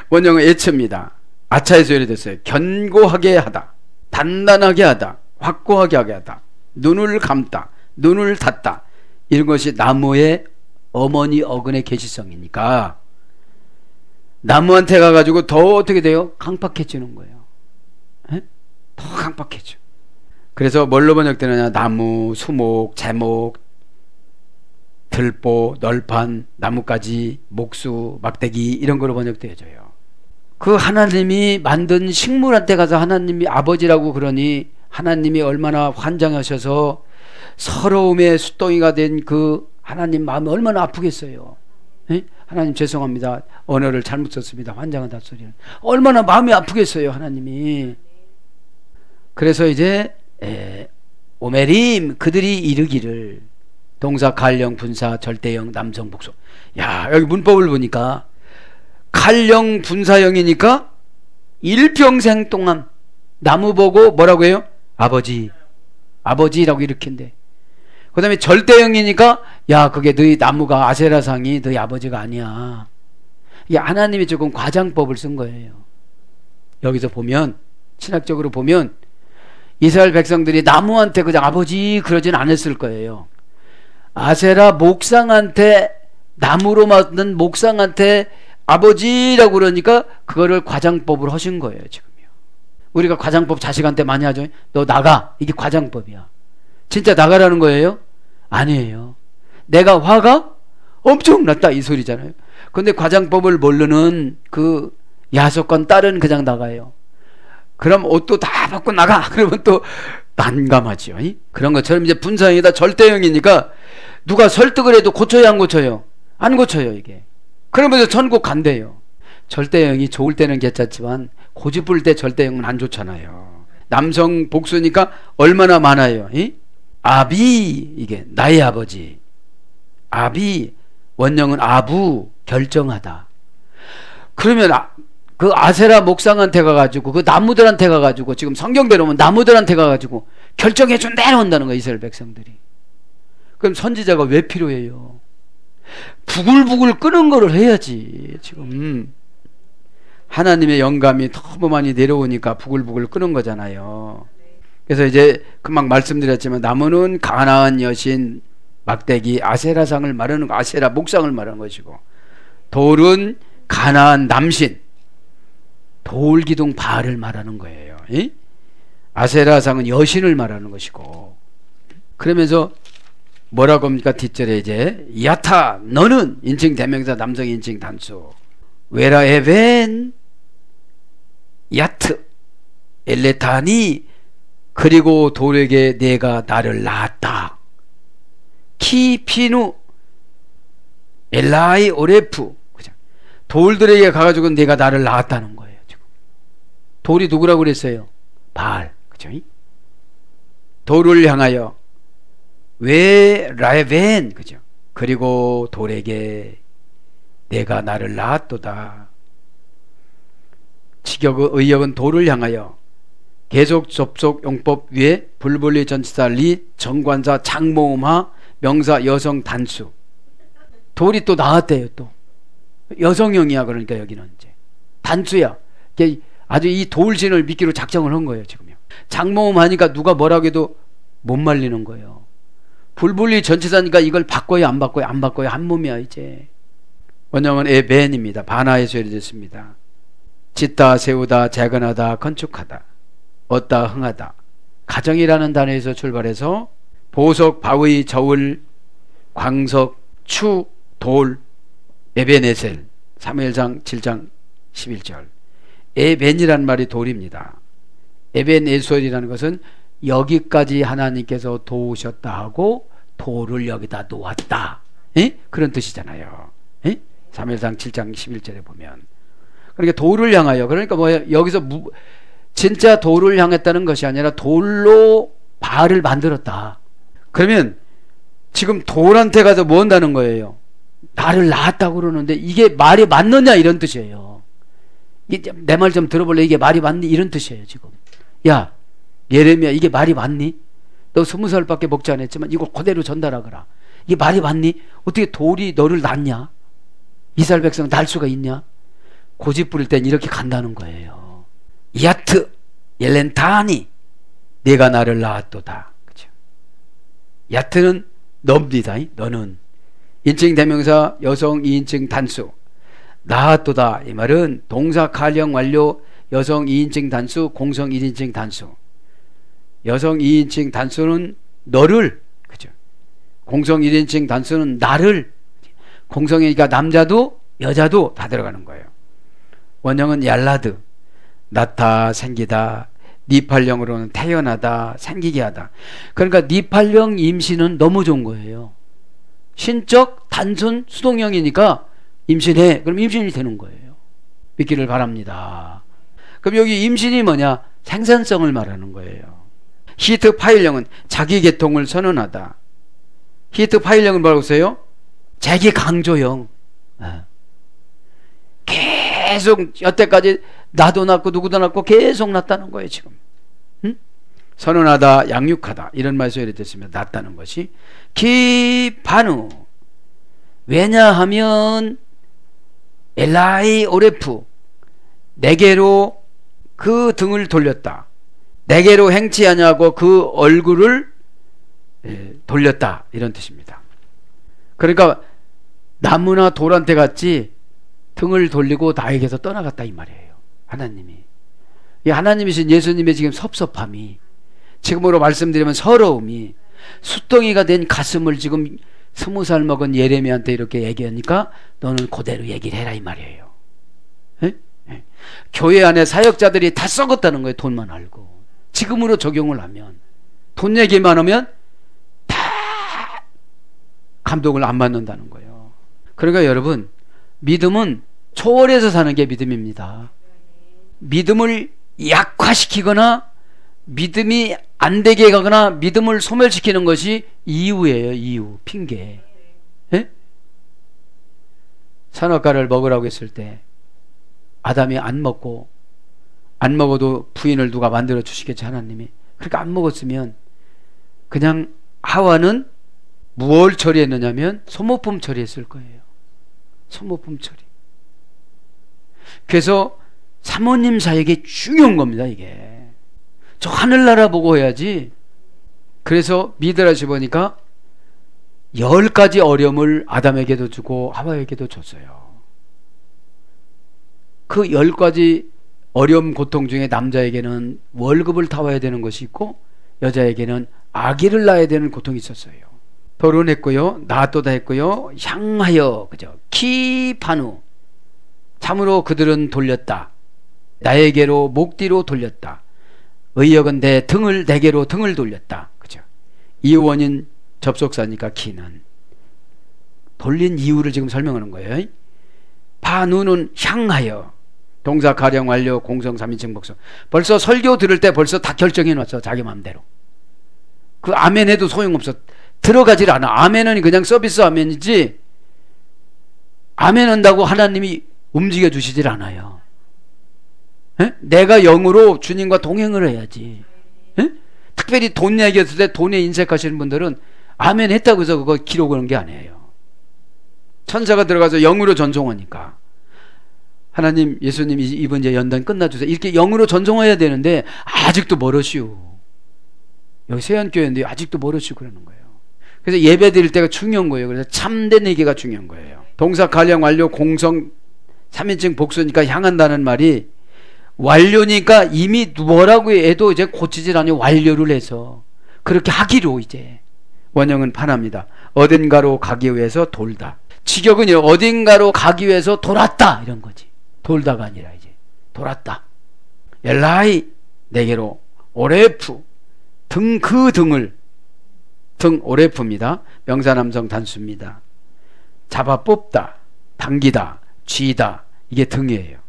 원형은 예체입니다. 아차에서 예래됐어요. 견고하게 하다, 단단하게 하다, 확고하게 하게 하다, 눈을 감다, 눈을 닫다, 이런 것이 나무의 어머니 어근의 계시성이니까 나무한테 가가지고 더 어떻게 돼요? 강팍해지는 거예요. 에? 더 강팍해져. 그래서 뭘로 번역되느냐? 나무, 수목, 제목, 들보, 널판, 나뭇가지, 목수, 막대기 이런 거로 번역되어져요. 그 하나님이 만든 식물한테 가서 하나님이 아버지라고 그러니 하나님이 얼마나 환장하셔서 서러움의 숫덩이가 된 그 하나님 마음이 얼마나 아프겠어요. 에? 하나님 죄송합니다. 언어를 잘못 썼습니다. 환장하다 소리는. 얼마나 마음이 아프겠어요. 하나님이. 그래서 이제 오메림 그들이 이르기를 동사 칼령 분사 절대형 남성 복수. 야 여기 문법을 보니까 칼령 분사형이니까 일평생 동안 나무 보고 뭐라고 해요? 아버지, 아버지라고 일으킨대. 그 다음에 절대형이니까 야 그게 너희 나무가 아세라상이 너희 아버지가 아니야. 이게 하나님이 조금 과장법을 쓴 거예요. 여기서 보면 신학적으로 보면 이스라엘 백성들이 나무한테 그냥 아버지 그러진 않았을 거예요. 아세라 목상한테 나무로 만든 목상한테 아버지라고 그러니까 그거를 과장법을 하신 거예요. 지금요. 우리가 과장법 자식한테 많이 하죠. 너 나가. 이게 과장법이야. 진짜 나가라는 거예요? 아니에요. 내가 화가 엄청 났다 이 소리잖아요. 근데 과장법을 모르는 그 야속한 딸은 그냥 나가요. 그럼 옷도 다 벗고 나가. 그러면 또 난감하죠. 그런 것처럼 이제 분사형이다 절대형이니까 누가 설득을 해도 고쳐요 안 고쳐요? 안 고쳐요 이게. 그러면서 천국 간대요. 절대형이 좋을 때는 괜찮지만 고집 부릴 때 절대형은 안 좋잖아요. 남성 복수니까 얼마나 많아요. 아비 이게 나의 아버지. 아비 원형은 아부 결정하다. 그러면 그 아세라 목상한테 가가지고 그 나무들한테 가가지고 지금 성경대로 보면 나무들한테 가가지고 결정해 준대로 한다는 거예요. 이스라엘 백성들이. 그럼 선지자가 왜 필요해요? 부글부글 끄는 거를 해야지. 지금 하나님의 영감이 너무 많이 내려오니까 부글부글 끄는 거잖아요. 그래서 이제 금방 말씀드렸지만 나무는 가나안 여신 막대기 아세라상을 말하는 거, 아세라 목상을 말하는 것이고, 돌은 가나안 남신 돌기둥 바알을 말하는 거예요. 아세라상은 여신을 말하는 것이고. 그러면서 뭐라고 합니까? 뒷절에 이제 야타 너는 인칭 대명사 남성 인칭 단수 웨라에벤 야트 엘레타니 그리고 돌에게 내가 나를 낳았다. 키피누 엘라이 오레프 돌들에게 가가지고 내가 나를 낳았다는 거예요. 지금 돌이 누구라고 그랬어요? 바알. 그죠? 돌을 향하여 왜 라에벤 그죠? 그리고 돌에게 내가 나를 낳았도다. 직역의 의역은 돌을 향하여 계속 접속 용법 위에 불분리 전치사 리 정관사 장모음하 명사 여성 단수 돌이 또 나왔대요. 또 여성형이야. 그러니까 여기는 이제 단수야. 아주 이 돌신을 미끼로 작정을 한 거예요. 지금요. 장모음 하니까 누가 뭐라고 해도 못 말리는 거예요. 불불리 전치사니까 이걸 바꿔요, 안 바꿔요? 안 바꿔요. 한 몸이야 이제. 원형은 에벤입니다. 반하에서 해졌습니다. 짓다, 세우다, 재건하다, 건축하다, 얻다, 흥하다. 가정이라는 단어에서 출발해서 보석, 바위, 저울, 광석, 추, 돌, 에벤에셀. 사무엘상 7장 11절. 에벤이라는 말이 돌입니다. 에벤에셀이라는 것은 여기까지 하나님께서 도우셨다 하고 돌을 여기다 놓았다. 에? 그런 뜻이잖아요. 에? 사무엘상 7장 11절에 보면. 그러니까 돌을 향하여, 그러니까 뭐예요? 여기서 진짜 돌을 향했다는 것이 아니라 돌로 바알을 만들었다. 그러면 지금 돌한테 가서 뭐 한다는 거예요? 나를 낳았다고 그러는데 이게 말이 맞느냐 이런 뜻이에요. 내 말 좀 들어볼래? 이게 말이 맞니? 이런 뜻이에요 지금. 야 예레미야, 이게 말이 맞니? 너 20살밖에 먹지 않았지만 이거 그대로 전달하거라. 이게 말이 맞니? 어떻게 돌이 너를 낳냐? 이스라엘 백성 날 수가 있냐? 고집 부릴 땐 이렇게 간다는 거예요. 야트 옐렌타니 내가 나를 낳았도다. 그렇죠? 야트는 너입니다. 너는. 인칭 대명사 여성 2인칭 단수. 낳았도다 이 말은 동사 가령 완료 여성 2인칭 단수, 공성 1인칭 단수. 여성 2인칭 단수는 너를, 그죠? 공성 1인칭 단수는 나를. 공성이니까 남자도 여자도 다 들어가는 거예요. 원형은 얄라드, 낳다, 생기다. 니팔령으로는 태어나다, 생기게 하다. 그러니까 니팔령 임신은 너무 좋은 거예요. 신적 단순 수동형이니까 임신해. 그럼 임신이 되는 거예요. 믿기를 바랍니다. 그럼 여기 임신이 뭐냐? 생산성을 말하는 거예요. 히트 파일령은 자기 계통을 선언하다. 히트 파일령은 뭐라고 써요? 자기 강조형. 계속 여태까지 나도 낳고 누구도 낳고 계속 낳다는 거예요 지금. 응? 선언하다, 양육하다 이런 말씀이 이렇게 됐습니다. 낳다는 것이. 기반우 왜냐하면 엘라이 오레프 내게로 그 등을 돌렸다. 내게로 행치하냐고 그 얼굴을 돌렸다 이런 뜻입니다. 그러니까 나무나 돌한테 같이 등을 돌리고 나에게서 떠나갔다 이 말이에요. 하나님이. 이 하나님이신 예수님의 지금 섭섭함이, 지금으로 말씀드리면 서러움이 숫덩이가 된 가슴을 지금 20살 먹은 예레미야한테 이렇게 얘기하니까 너는 그대로 얘기를 해라 이 말이에요. 에? 에. 교회 안에 사역자들이 다 썩었다는 거예요. 돈만 알고. 지금으로 적용을 하면, 돈 얘기만 하면 다 감동을 안 받는다는 거예요. 그러니까 여러분, 믿음은 초월해서 사는 게 믿음입니다. 믿음을 약화시키거나 믿음이 안 되게 가거나 믿음을 소멸시키는 것이 이유예요. 이유, 핑계. 예? 선악과를 먹으라고 했을 때 아담이 안 먹어도 부인을 누가 만들어 주시겠지, 하나님이. 그러니까 안 먹었으면 그냥 하와는 무엇을 처리했느냐면 소모품 처리했을 거예요. 소모품 처리. 그래서 사모님 사역이 중요한 겁니다. 이게 저 하늘나라 보고 해야지. 그래서 미드라시 보니까 10가지 어려움을 아담에게도 주고 하와에게도 줬어요. 그 10가지 어려움 고통 중에 남자에게는 월급을 타와야 되는 것이 있고 여자에게는 아기를 낳아야 되는 고통이 있었어요. 결혼했고요, 낳았도다 했고요, 향하여, 그죠? 키파누, 참으로 그들은 돌렸다. 나에게로 목 뒤로 돌렸다. 의역은 내게로 등을 돌렸다. 그죠? 이 원인 접속사니까 키는 돌린 이유를 지금 설명하는 거예요. 파누는 향하여, 동사 가령 완료 공성 3인칭 복수. 벌써 설교 들을 때 벌써 다 결정해 놨어. 자기 마음대로. 그 아멘 해도 소용없어. 들어가질 않아. 아멘은 그냥 서비스 아멘이지 아멘 한다고 하나님이 움직여 주시질 않아요. 에? 내가 영으로 주님과 동행을 해야지. 에? 특별히 돈 얘기했을 때 돈에 인색하시는 분들은 아멘 했다고 해서 그거 기록을 한 게 아니에요. 천사가 들어가서 영으로 전송하니까 하나님, 예수님 이번 이제 연단 끝나주세요. 이렇게 영으로 전송해야 되는데 아직도 멀었시오. 여기 세안교회인데 아직도 멀었시오 그러는 거예요. 그래서 예배 드릴 때가 중요한 거예요. 그래서 참된 얘기가 중요한 거예요. 동사 가령 완료 공성 3인칭 복수니까 향한다는 말이 완료니까 이미 뭐라고 해도 이제 고치질 않니 완료를 해서 그렇게 하기로 이제 원형은 판합니다. 어딘가로 가기 위해서 돌다. 직역은 어딘가로 가기 위해서 돌았다 이런 거지. 돌다가 아니라 이제 돌았다. 엘라이 내게로 오레프 등 그 등을 등 오레프입니다. 명사남성 단수입니다. 잡아 뽑다, 당기다, 쥐다 이게 등이에요.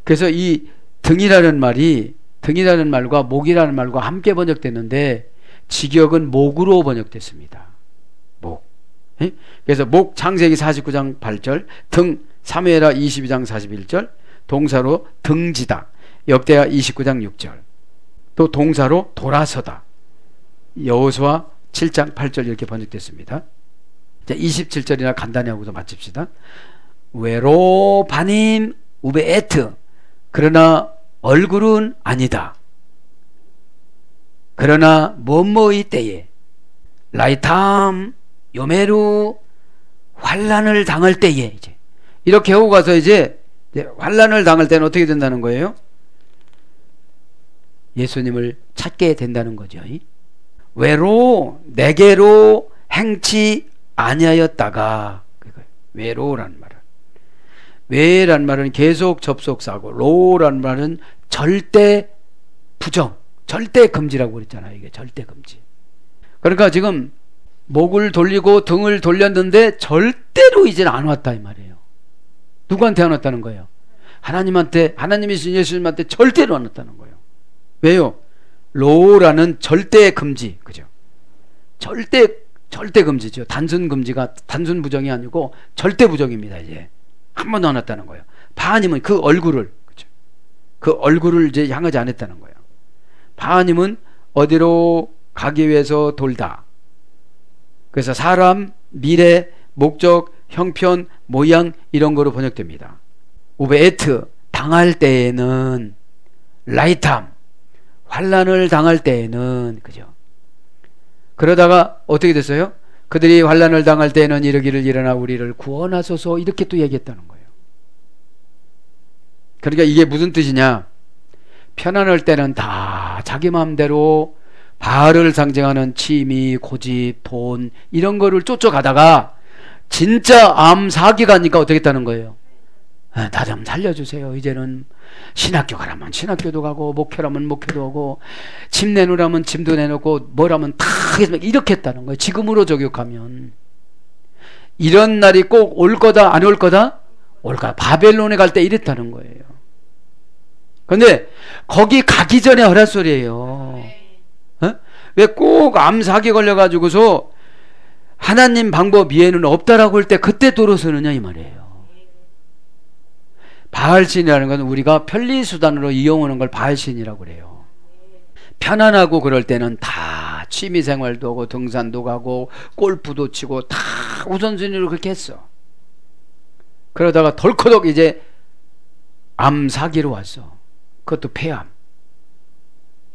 그래서 이 등이라는 말과 목이라는 말과 함께 번역됐는데 직역은 목으로 번역됐습니다. 목. 그래서 목 창세기 49장 8절, 등 사무엘하 22장 41절, 동사로 등지다 역대하 29장 6절, 또 동사로 돌아서다 여호수아 7장 8절 이렇게 번역됐습니다. 자, 27절이나 간단히 하고서 마칩시다. 외로바님 우베에트 그러나 얼굴은 아니다. 그러나 뭐뭐의 때에 라이탐 요메루 환난을 당할 때에 이제 이렇게 하고 가서 이제 환난을 당할 때는 어떻게 된다는 거예요? 예수님을 찾게 된다는 거죠. 외로 내게로 행치 아니하였다가 외로라는 말은 외란 말은 계속 접속사고 로란 말은 절대 부정 절대 금지라고 그랬잖아요. 이게 절대 금지. 그러니까 지금 목을 돌리고 등을 돌렸는데 절대로 이제는 안 왔다 이 말이에요. 누구한테 안 왔다는 거예요? 하나님한테, 하나님이신 예수님한테 절대로 안 왔다는 거예요. 왜요? 로라는 절대 금지, 그죠? 절대 금지죠. 단순 금지가 단순 부정이 아니고 절대 부정입니다. 이제 한 번도 안 왔다는 거예요. 바하님은 그 얼굴을, 그죠? 그 얼굴을 이제 향하지 않았다는 거예요. 바하님은 어디로 가기 위해서 돌다. 그래서 사람, 미래, 목적, 형편, 모양 이런 거로 번역됩니다. 우베에트 당할 때에는 라이탐 환난을 당할 때에는 그죠? 그러다가 어떻게 됐어요? 그들이 환난을 당할 때에는 이르기를 일어나 우리를 구원하소서 이렇게 또 얘기했다는 거예요. 그러니까 이게 무슨 뜻이냐? 편안할 때는 다 자기 마음대로 바알을 상징하는 취미, 고집, 돈 이런 거를 쫓아가다가 진짜 암 사기가 가니까 어떻게 했다는 거예요? 나 좀 살려주세요. 이제는 신학교 가라면 신학교도 가고 목회라면 목회도 하고 집 내놓으라면 집도 내놓고 뭐라면 다 이렇게 했다는 거예요. 지금으로 저격하면 이런 날이 꼭 올 거다 안 올 거다? 올 거다. 바벨론에 갈 때 이랬다는 거예요. 근데 거기 가기 전에 하란 소리예요. 왜 꼭 암 사기 걸려가지고서 하나님 방법 이해는 없다라고 할 때 그때 돌아서느냐 이 말이에요. 바알신이라는 건 우리가 편리수단으로 이용하는 걸 바알신이라고 그래요. 편안하고 그럴 때는 다 취미생활도 하고 등산도 가고 골프도 치고 다 우선순위로 그렇게 했어. 그러다가 덜커덕 이제 암 사기로 왔어. 그것도 폐암.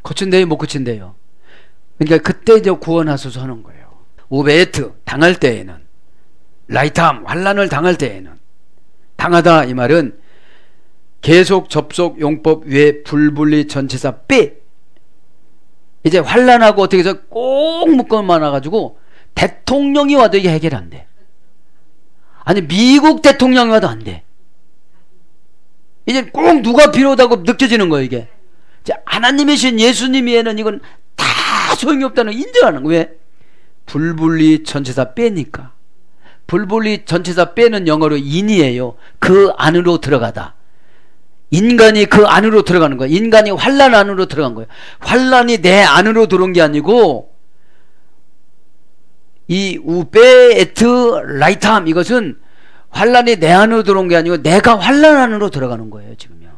고친대요 못 고친대요? 그러니까 그때 이제 구원하소서 하는 거예요. 우베에트 당할 때에는 라이탐 환난을 당할 때에는 당하다 이 말은 계속 접속 용법 외 불분리 전치사 빼 이제 환난하고 어떻게 해서 꼭 묶어 많아가지고 대통령이 와도 이게 해결 안 돼. 아니 미국 대통령이 와도 안 돼. 이제 꼭 누가 필요하다고 느껴지는 거예요. 이게 하나님이신 예수님이에는 이건 다 소용이 없다는 걸 인정하는 거예요. 왜? 불분리 전치사 빼니까. 불분리 전치사 빼는 영어로 인이에요. 그 안으로 들어가다. 인간이 그 안으로 들어가는 거예요. 인간이 환난 안으로 들어간 거예요. 환난이 내 안으로 들어온 게 아니고 이 우베에트 라이탐 이것은 환난이 내 안으로 들어온 게 아니고 내가 환난 안으로 들어가는 거예요. 지금요.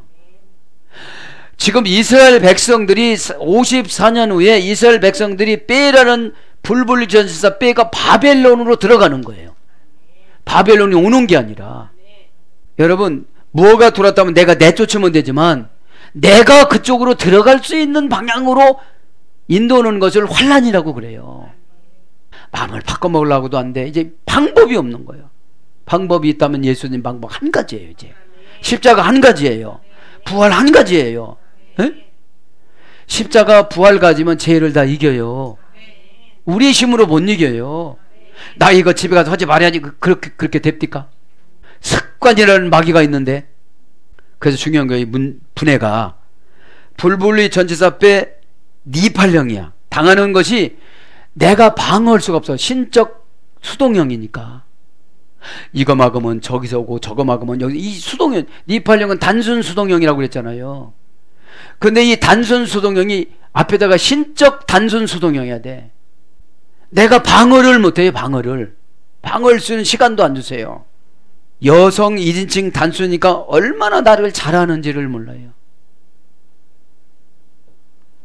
지금 이스라엘 백성들이 54년 후에 이스라엘 백성들이 빼라는 불분리 전치사 빼가 바벨론으로 들어가는 거예요. 바벨론이 오는 게 아니라, 여러분 무엇가 들어왔다면 내가 내쫓으면 되지만 내가 그쪽으로 들어갈 수 있는 방향으로 인도하는 것을 환난이라고 그래요. 마음을 바꿔먹으려고도 안 돼. 이제 방법이 없는 거예요. 방법이 있다면 예수님 방법 한 가지예요. 이제 십자가 한 가지예요. 부활 한 가지예요. 에? 십자가 부활 가지면 죄를 다 이겨요. 우리 힘으로 못 이겨요. 나 이거 집에 가서 하지 말아야지. 그렇게 됩니까? 습관이라는 마귀가 있는데. 그래서 중요한 거예요. 분해가 불분리 전치사 앞에 니팔령이야. 당하는 것이 내가 방어할 수가 없어. 신적 수동형이니까. 이거 막으면 저기서 오고 저거 막으면 여기. 이 수동형, 니팔령은 단순 수동형이라고 그랬잖아요. 근데 이 단순 수동형이 앞에다가 신적 단순 수동형이어야 돼. 내가 방어를 못해요. 방어할 수 있는 시간도 안 주세요. 여성 1인칭 단수니까 얼마나 나를 잘하는지를 몰라요.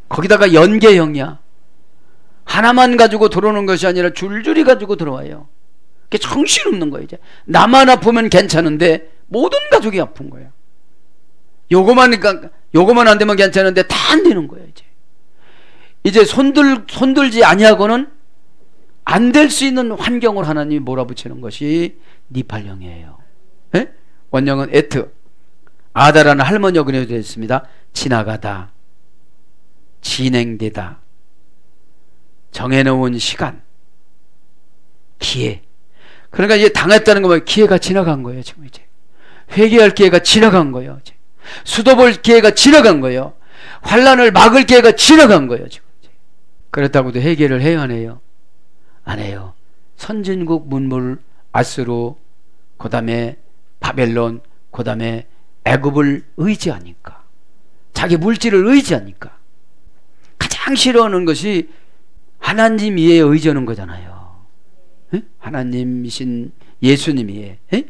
거기다가 연계형이야. 하나만 가지고 들어오는 것이 아니라 줄줄이 가지고 들어와요. 그게 정신없는 거예요. 이제 나만 아프면 괜찮은데 모든 가족이 아픈 거예요. 요거만 안 되면 괜찮은데 다 안 되는 거예요. 이제 손들지 아니하고는 안 될 수 있는 환경을 하나님이 몰아붙이는 것이 니팔령이에요. 예? 원형은 에트. 아다라는 할머니 어근에 되어 있습니다. 지나가다, 진행되다, 정해놓은 시간, 기회. 그러니까 이제 당했다는 거 기회가 지나간 거예요. 지금 이제 회개할 기회가 지나간 거예요. 이제 수도볼 기회가 지나간 거예요. 환란을 막을 기회가 지나간 거예요. 지금 이제. 그렇다고도 회개를 해야 하네요. 안 해요. 선진국 문물 아수르, 그 다음에 바벨론, 그 다음에 애굽을 의지하니까, 자기 물질을 의지하니까 가장 싫어하는 것이 하나님 위에 의지하는 거잖아요. 에? 하나님이신 예수님 위에. 에?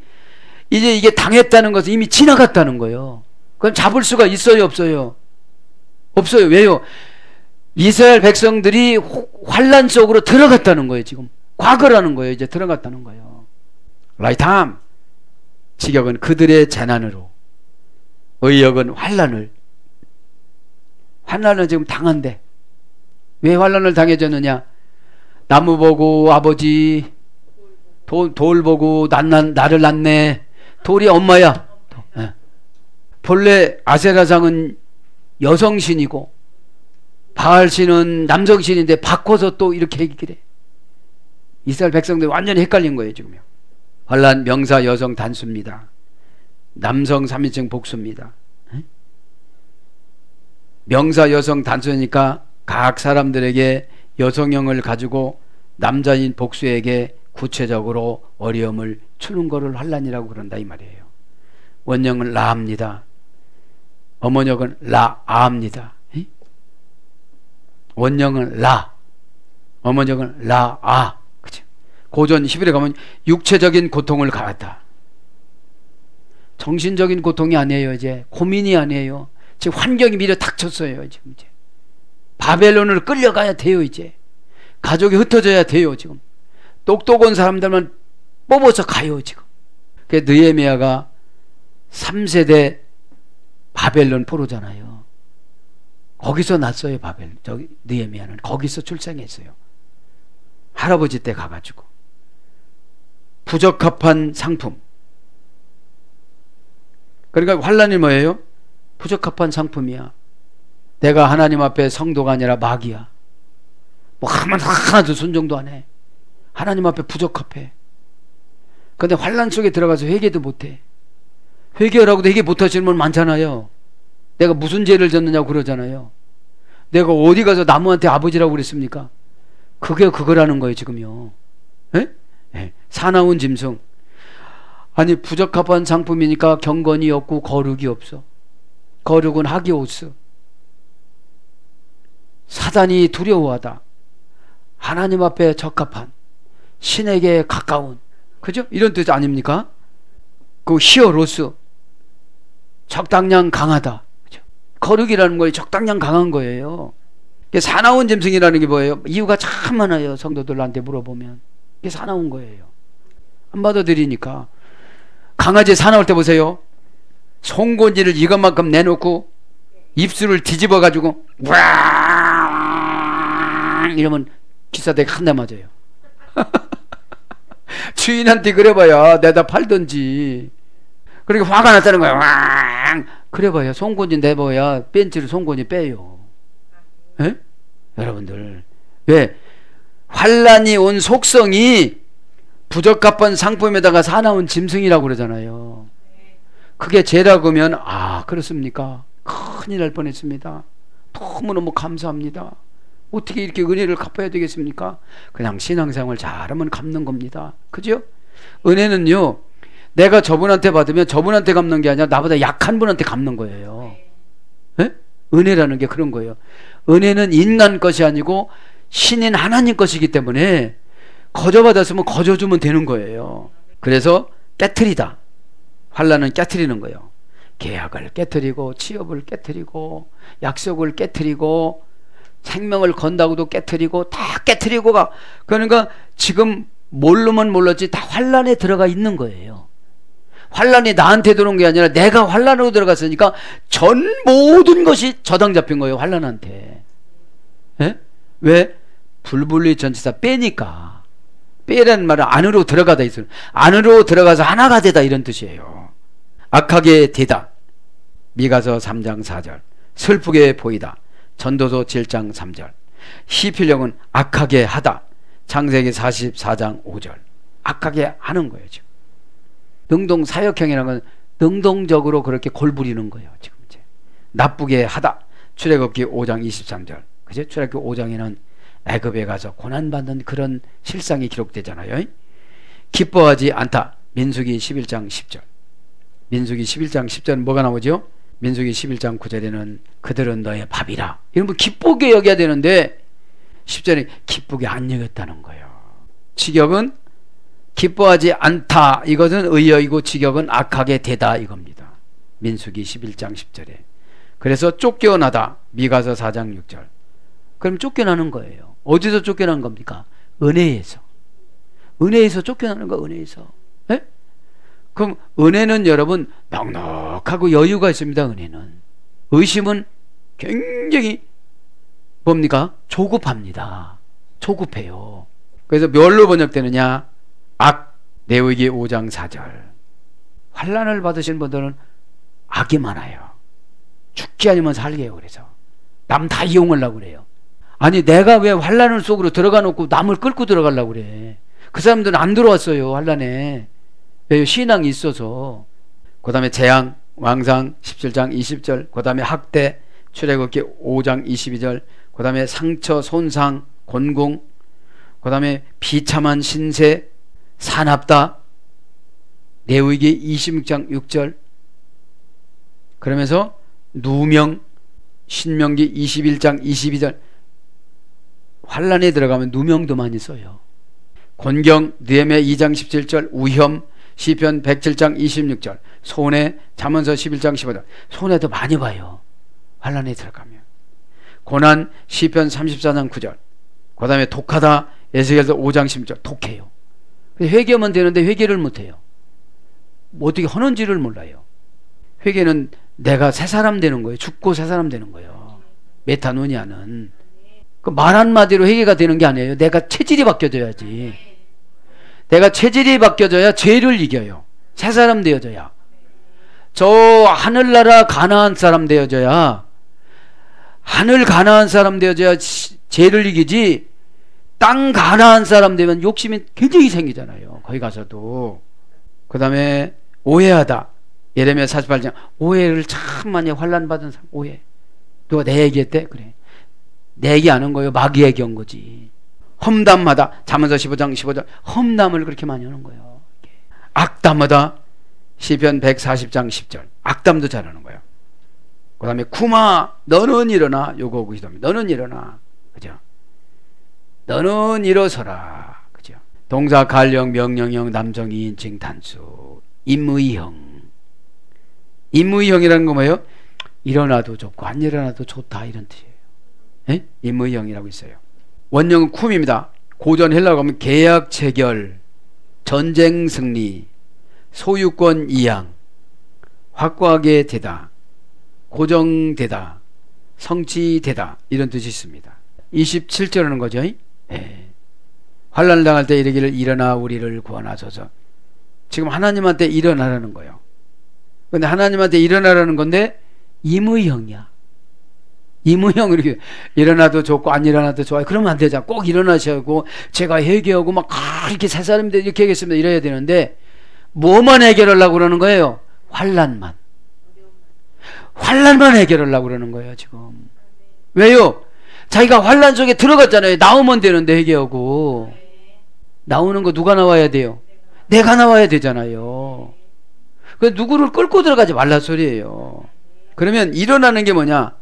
이제 이게 당했다는 것은 이미 지나갔다는 거예요. 그럼 잡을 수가 있어요, 없어요? 없어요. 왜요? 이스라엘 백성들이 환란 속으로 들어갔다는 거예요. 지금 과거라는 거예요. 이제 들어갔다는 거예요. 라이탐. 직역은 그들의 재난으로, 의역은 환란을 지금 당한대. 왜 환란을 당해졌느냐? 나무 보고 아버지, 돌 보고 나를 낳네. 돌이 엄마야. 네. 본래 아세라상은 여성신이고 바알신은 남성신인데 바꿔서 또 이렇게 얘기를 해. 이스라엘 백성들이 완전히 헷갈린 거예요. 지금요. 환란 명사 여성 단수입니다. 남성 3인칭 복수입니다. 명사 여성 단수니까 각 사람들에게 여성형을 가지고 남자인 복수에게 구체적으로 어려움을 주는 것을 환란이라고 그런다 이 말이에요. 원형은 라합니다. 어머니역은 라아입니다. 원형은 라, 어머니역은 라아. 그치? 고전 히브리에 가면 육체적인 고통을 가했다. 정신적인 고통이 아니에요. 이제 고민이 아니에요. 지금 환경이 미려 닥쳤어요. 지금 이제 바벨론을 끌려가야 돼요. 이제 가족이 흩어져야 돼요. 지금 똑똑한 사람들만 뽑아서 가요. 지금. 그 느헤미야가 3세대 바벨론 포로잖아요. 거기서 났어요. 저기 느헤미야는 거기서 출생했어요. 할아버지 때 가가지고 부적합한 상품. 그러니까 환란이 뭐예요? 부적합한 상품이야. 내가 하나님 앞에 성도가 아니라 마귀야. 뭐 하나도 순종도 안 해. 하나님 앞에 부적합해. 근데 환란 속에 들어가서 회개도 못해. 회개하라고도 회개 못하시는 분 많잖아요. 내가 무슨 죄를 졌느냐고 그러잖아요. 내가 어디 가서 나무한테 아버지라고 그랬습니까? 그게 그거라는 거예요. 지금요. 에? 네. 사나운 짐승. 아니 부적합한 상품이니까 경건이 없고 거룩이 없어. 거룩은 하기오스. 사단이 두려워하다. 하나님 앞에 적합한, 신에게 가까운, 그죠? 이런 뜻 아닙니까? 그 히어로스, 적당량 강하다. 그죠? 거룩이라는 거에 적당량 강한 거예요. 사나운 짐승이라는 게 뭐예요? 이유가 참 많아요. 성도들한테 물어보면 이게 사나운 거예요. 안 받아들이니까. 강아지 사나울 때 보세요. 송곳니를 이것만큼 내놓고 입술을 뒤집어 가지고 왕 이러면 기사대가 한 대 맞아요. 주인한테 그래봐야 내다 팔던지. 그러니까 화가 났다는 거야. 왕 그래봐야 송곳니 내봐야 벤치를 송곳니 빼요. 에? 여러분들 왜? 환란이 온 속성이 부적합한 상품에다가 사나운 짐승이라고 그러잖아요. 그게 죄라고 하면 아 그렇습니까? 큰일 날 뻔했습니다. 너무너무 감사합니다. 어떻게 이렇게 은혜를 갚아야 되겠습니까? 그냥 신앙생활 잘하면 갚는 겁니다. 그죠? 은혜는요 내가 저분한테 받으면 저분한테 갚는 게 아니라 나보다 약한 분한테 갚는 거예요. 에? 은혜라는 게 그런 거예요. 은혜는 인간 것이 아니고 신인 하나님 것이기 때문에 거저 받았으면 거저 주면 되는 거예요. 그래서 깨트리다. 환란은 깨트리는 거예요. 계약을 깨트리고 취업을 깨트리고 약속을 깨트리고 생명을 건다고도 깨트리고 다 깨트리고 가. 그러니까 지금 모르면 몰랐지 다 환란에 들어가 있는 거예요. 환란이 나한테 들어온 게 아니라 내가 환란으로 들어갔으니까 전 모든 것이 저당 잡힌 거예요. 환란한테. 에? 왜? 불분리 전치사 빼니까. 빼라는 말은 안으로 들어가다 있어요. 안으로 들어가서 하나가 되다 이런 뜻이에요. 악하게 되다. 미가서 3장 4절. 슬프게 보이다. 전도서 7장 3절. 시필령은 악하게 하다. 창세기 44장 5절. 악하게 하는 거예요 지금. 능동 사역형이라는 건 능동적으로 그렇게 골부리는 거예요 지금 이제. 나쁘게 하다. 출애굽기 5장 23절. 그죠? 출애굽기 5장에는 애굽에 가서 고난받는 그런 실상이 기록되잖아요. 기뻐하지 않다. 민수기 11장 10절. 민수기 11장 10절은 뭐가 나오죠? 민수기 11장 9절에는 그들은 너의 밥이라. 이런 거 기쁘게 여겨야 되는데 10절에 기쁘게 안 여겼다는 거예요. 직역은 기뻐하지 않다. 이것은 의여이고 직역은 악하게 되다 이겁니다. 민수기 11장 10절에. 그래서 쫓겨나다. 미가서 4장 6절. 그럼 쫓겨나는 거예요. 어디서 쫓겨난 겁니까? 은혜에서. 은혜에서 쫓겨나는 거. 은혜에서. 에? 그럼 은혜는 여러분 넉넉하고 여유가 있습니다. 은혜는. 의심은 굉장히 뭡니까? 조급합니다. 조급해요. 그래서 뭘로 번역되느냐? 악. 레위기 5장 4절. 환난을 받으신 분들은 악이 많아요. 죽지 않으면 살게 해요. 그래서 남 다 이용하려고 그래요. 아니 내가 왜 환난 속으로 들어가 놓고 남을 끌고 들어가려고 그래. 그 사람들은 안 들어왔어요. 환난에. 왜? 신앙이 있어서. 그 다음에 재앙, 왕상 17장 20절. 그 다음에 학대, 출애굽기 5장 22절. 그 다음에 상처, 손상, 곤궁. 그 다음에 비참한 신세, 사납다. 레위기 26장 6절. 그러면서 누명, 신명기 21장 22절. 환란에 들어가면 누명도 많이 써요. 곤경, 느헤미야 2장 17절, 우혐, 시편 107장 26절, 손해, 잠언서 11장 15절. 손해도 많이 봐요. 환란에 들어가면. 고난, 시편 34장 9절. 그 다음에 독하다, 에스겔서 5장 10절. 독해요. 회개하면 되는데 회개를 못해요. 어떻게 하는지를 몰라요. 회개는 내가 새 사람 되는 거예요. 죽고 새 사람 되는 거예요. 메타노니아는. 그 말 한마디로 회개가 되는 게 아니에요. 내가 체질이 바뀌어져야지. 내가 체질이 바뀌어져야 죄를 이겨요. 새 사람 되어져야. 저 하늘나라 가나안 사람 되어져야, 하늘 가나안 사람 되어져야 죄를 이기지. 땅 가나안 사람 되면 욕심이 굉장히 생기잖아요. 거기 가서도. 그 다음에 오해하다. 예레미야 48장. 오해를 참 많이 환난 받은 사람. 오해. 누가 내 얘기했대? 그래. 내 얘기 안 한 거예요. 마귀 얘기한 거지. 험담하다. 잠언서 15장 15절. 험담을 그렇게 많이 하는 거예요. 악담하다. 시편 140장 10절. 악담도 잘하는 거예요. 그 다음에 구마 너는 일어나. 요거 기도합니다. 너는 일어나. 그죠? 너는 일어서라. 그죠? 동사 갈령, 명령형, 남성, 이인칭, 단수. 임의형. 임의형이라는 거 뭐예요? 일어나도 좋고 안 일어나도 좋다 이런 뜻이에요. 예? 임의형이라고 있어요. 원형은 쿰입니다. 고전 헬라어 가면 계약 체결, 전쟁 승리, 소유권 이양, 확고하게 되다, 고정되다, 성취되다, 이런 뜻이 있습니다. 27절하는 거죠. 환난을 당할 때 이르기를 일어나 우리를 구원하소서. 지금 하나님한테 일어나라는 거예요. 근데 하나님한테 일어나라는 건데 임의형이야. 임의형. 이렇게 일어나도 좋고 안 일어나도 좋아요. 그러면 안 되잖아. 꼭 일어나셔고 제가 해결하고 막 이렇게 세 사람인데 이렇게 하겠습니다 이래야 되는데, 뭐만 해결하려고 그러는 거예요? 환난만 해결하려고 그러는 거예요 지금. 왜요? 자기가 환난 속에 들어갔잖아요. 나오면 되는데 해결하고. 나오는 거 누가 나와야 돼요? 내가 나와야 되잖아요. 그 누구를 끌고 들어가지 말란 소리예요. 그러면 일어나는 게 뭐냐?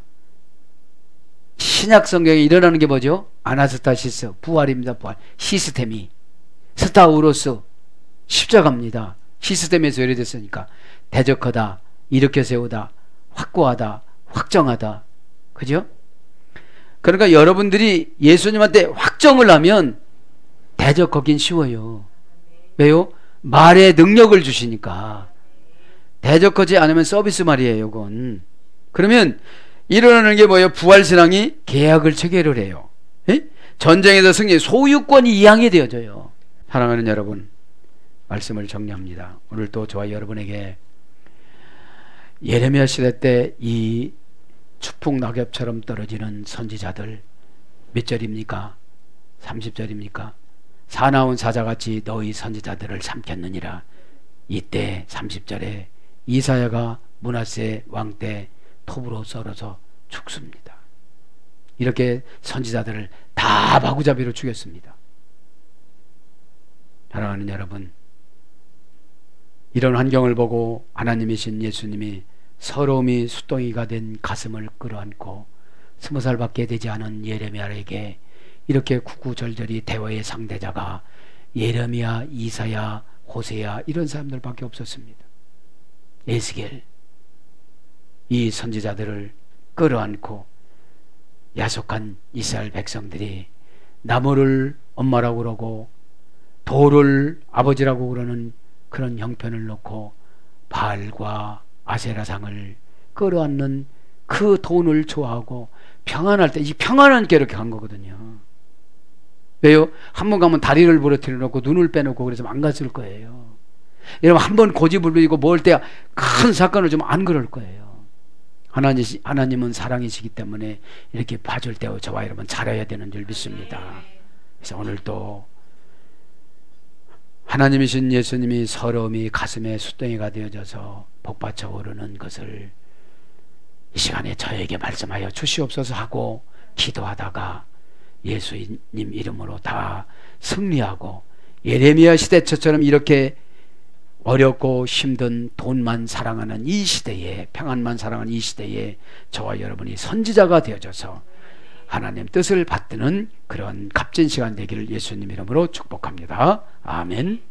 신약 성경에 일어나는 게 뭐죠? 아나스타시스, 부활입니다. 부활. 시스템이 스타우로스, 십자가입니다. 시스템에서 예래됐으니까 대적하다, 일으켜 세우다, 확고하다, 확정하다. 그죠? 그러니까 여러분들이 예수님한테 확정을 하면 대적하긴 쉬워요. 왜요? 말의 능력을 주시니까. 대적하지 않으면 서비스 말이에요, 그건. 그러면 일어나는 게 뭐예요? 부활신앙이 계약을 체결을 해요. 전쟁에서 승리, 소유권이 이양이 되어져요. 사랑하는 여러분, 말씀을 정리합니다. 오늘 또 저와 여러분에게 예레미야 시대 때 이 추풍 낙엽처럼 떨어지는 선지자들 몇 절입니까? 30절입니까? 사나운 사자같이 너희 선지자들을 삼켰느니라. 이때 30절에 이사야가 므낫세 왕 때 톱으로 썰어서 죽습니다. 이렇게 선지자들을 다 마구잡이로 죽였습니다. 사랑하는 여러분, 이런 환경을 보고 하나님이신 예수님이 서러움이 수동이가 된 가슴을 끌어안고 20살밖에 되지 않은 예레미야에게 이렇게 구구절절히 대화의 상대자가 예레미야, 이사야, 호세야 이런 사람들밖에 없었습니다. 에스겔, 이 선지자들을 끌어안고 야속한 이스라엘 백성들이 나무를 엄마라고 그러고 돌을 아버지라고 그러는 그런 형편을 놓고 바알과 아세라상을 끌어안는 그 돈을 좋아하고 평안할 때 이 평안한 게 이렇게 간 거거든요. 왜요? 한 번 가면 다리를 부러뜨려 놓고 눈을 빼놓고 그래서 망가질 거예요. 여러분 한 번 고집을 부리고 먹을 때 큰 사건을 좀 안 그럴 거예요. 하나님은 사랑이시기 때문에 이렇게 봐줄 때 저와 여러분 잘해야 되는 줄 믿습니다. 그래서 오늘 또 하나님이신 예수님이 서러움이 가슴에 숫덩이가 되어져서 복받쳐 오르는 것을 이 시간에 저에게 말씀하여 주시옵소서 하고 기도하다가 예수님 이름으로 다 승리하고 예레미야 시대처럼 이렇게 어렵고 힘든 돈만 사랑하는 이 시대에, 평안만 사랑하는 이 시대에 저와 여러분이 선지자가 되어져서 하나님 뜻을 받드는 그런 값진 시간 되기를 예수님 이름으로 축복합니다. 아멘.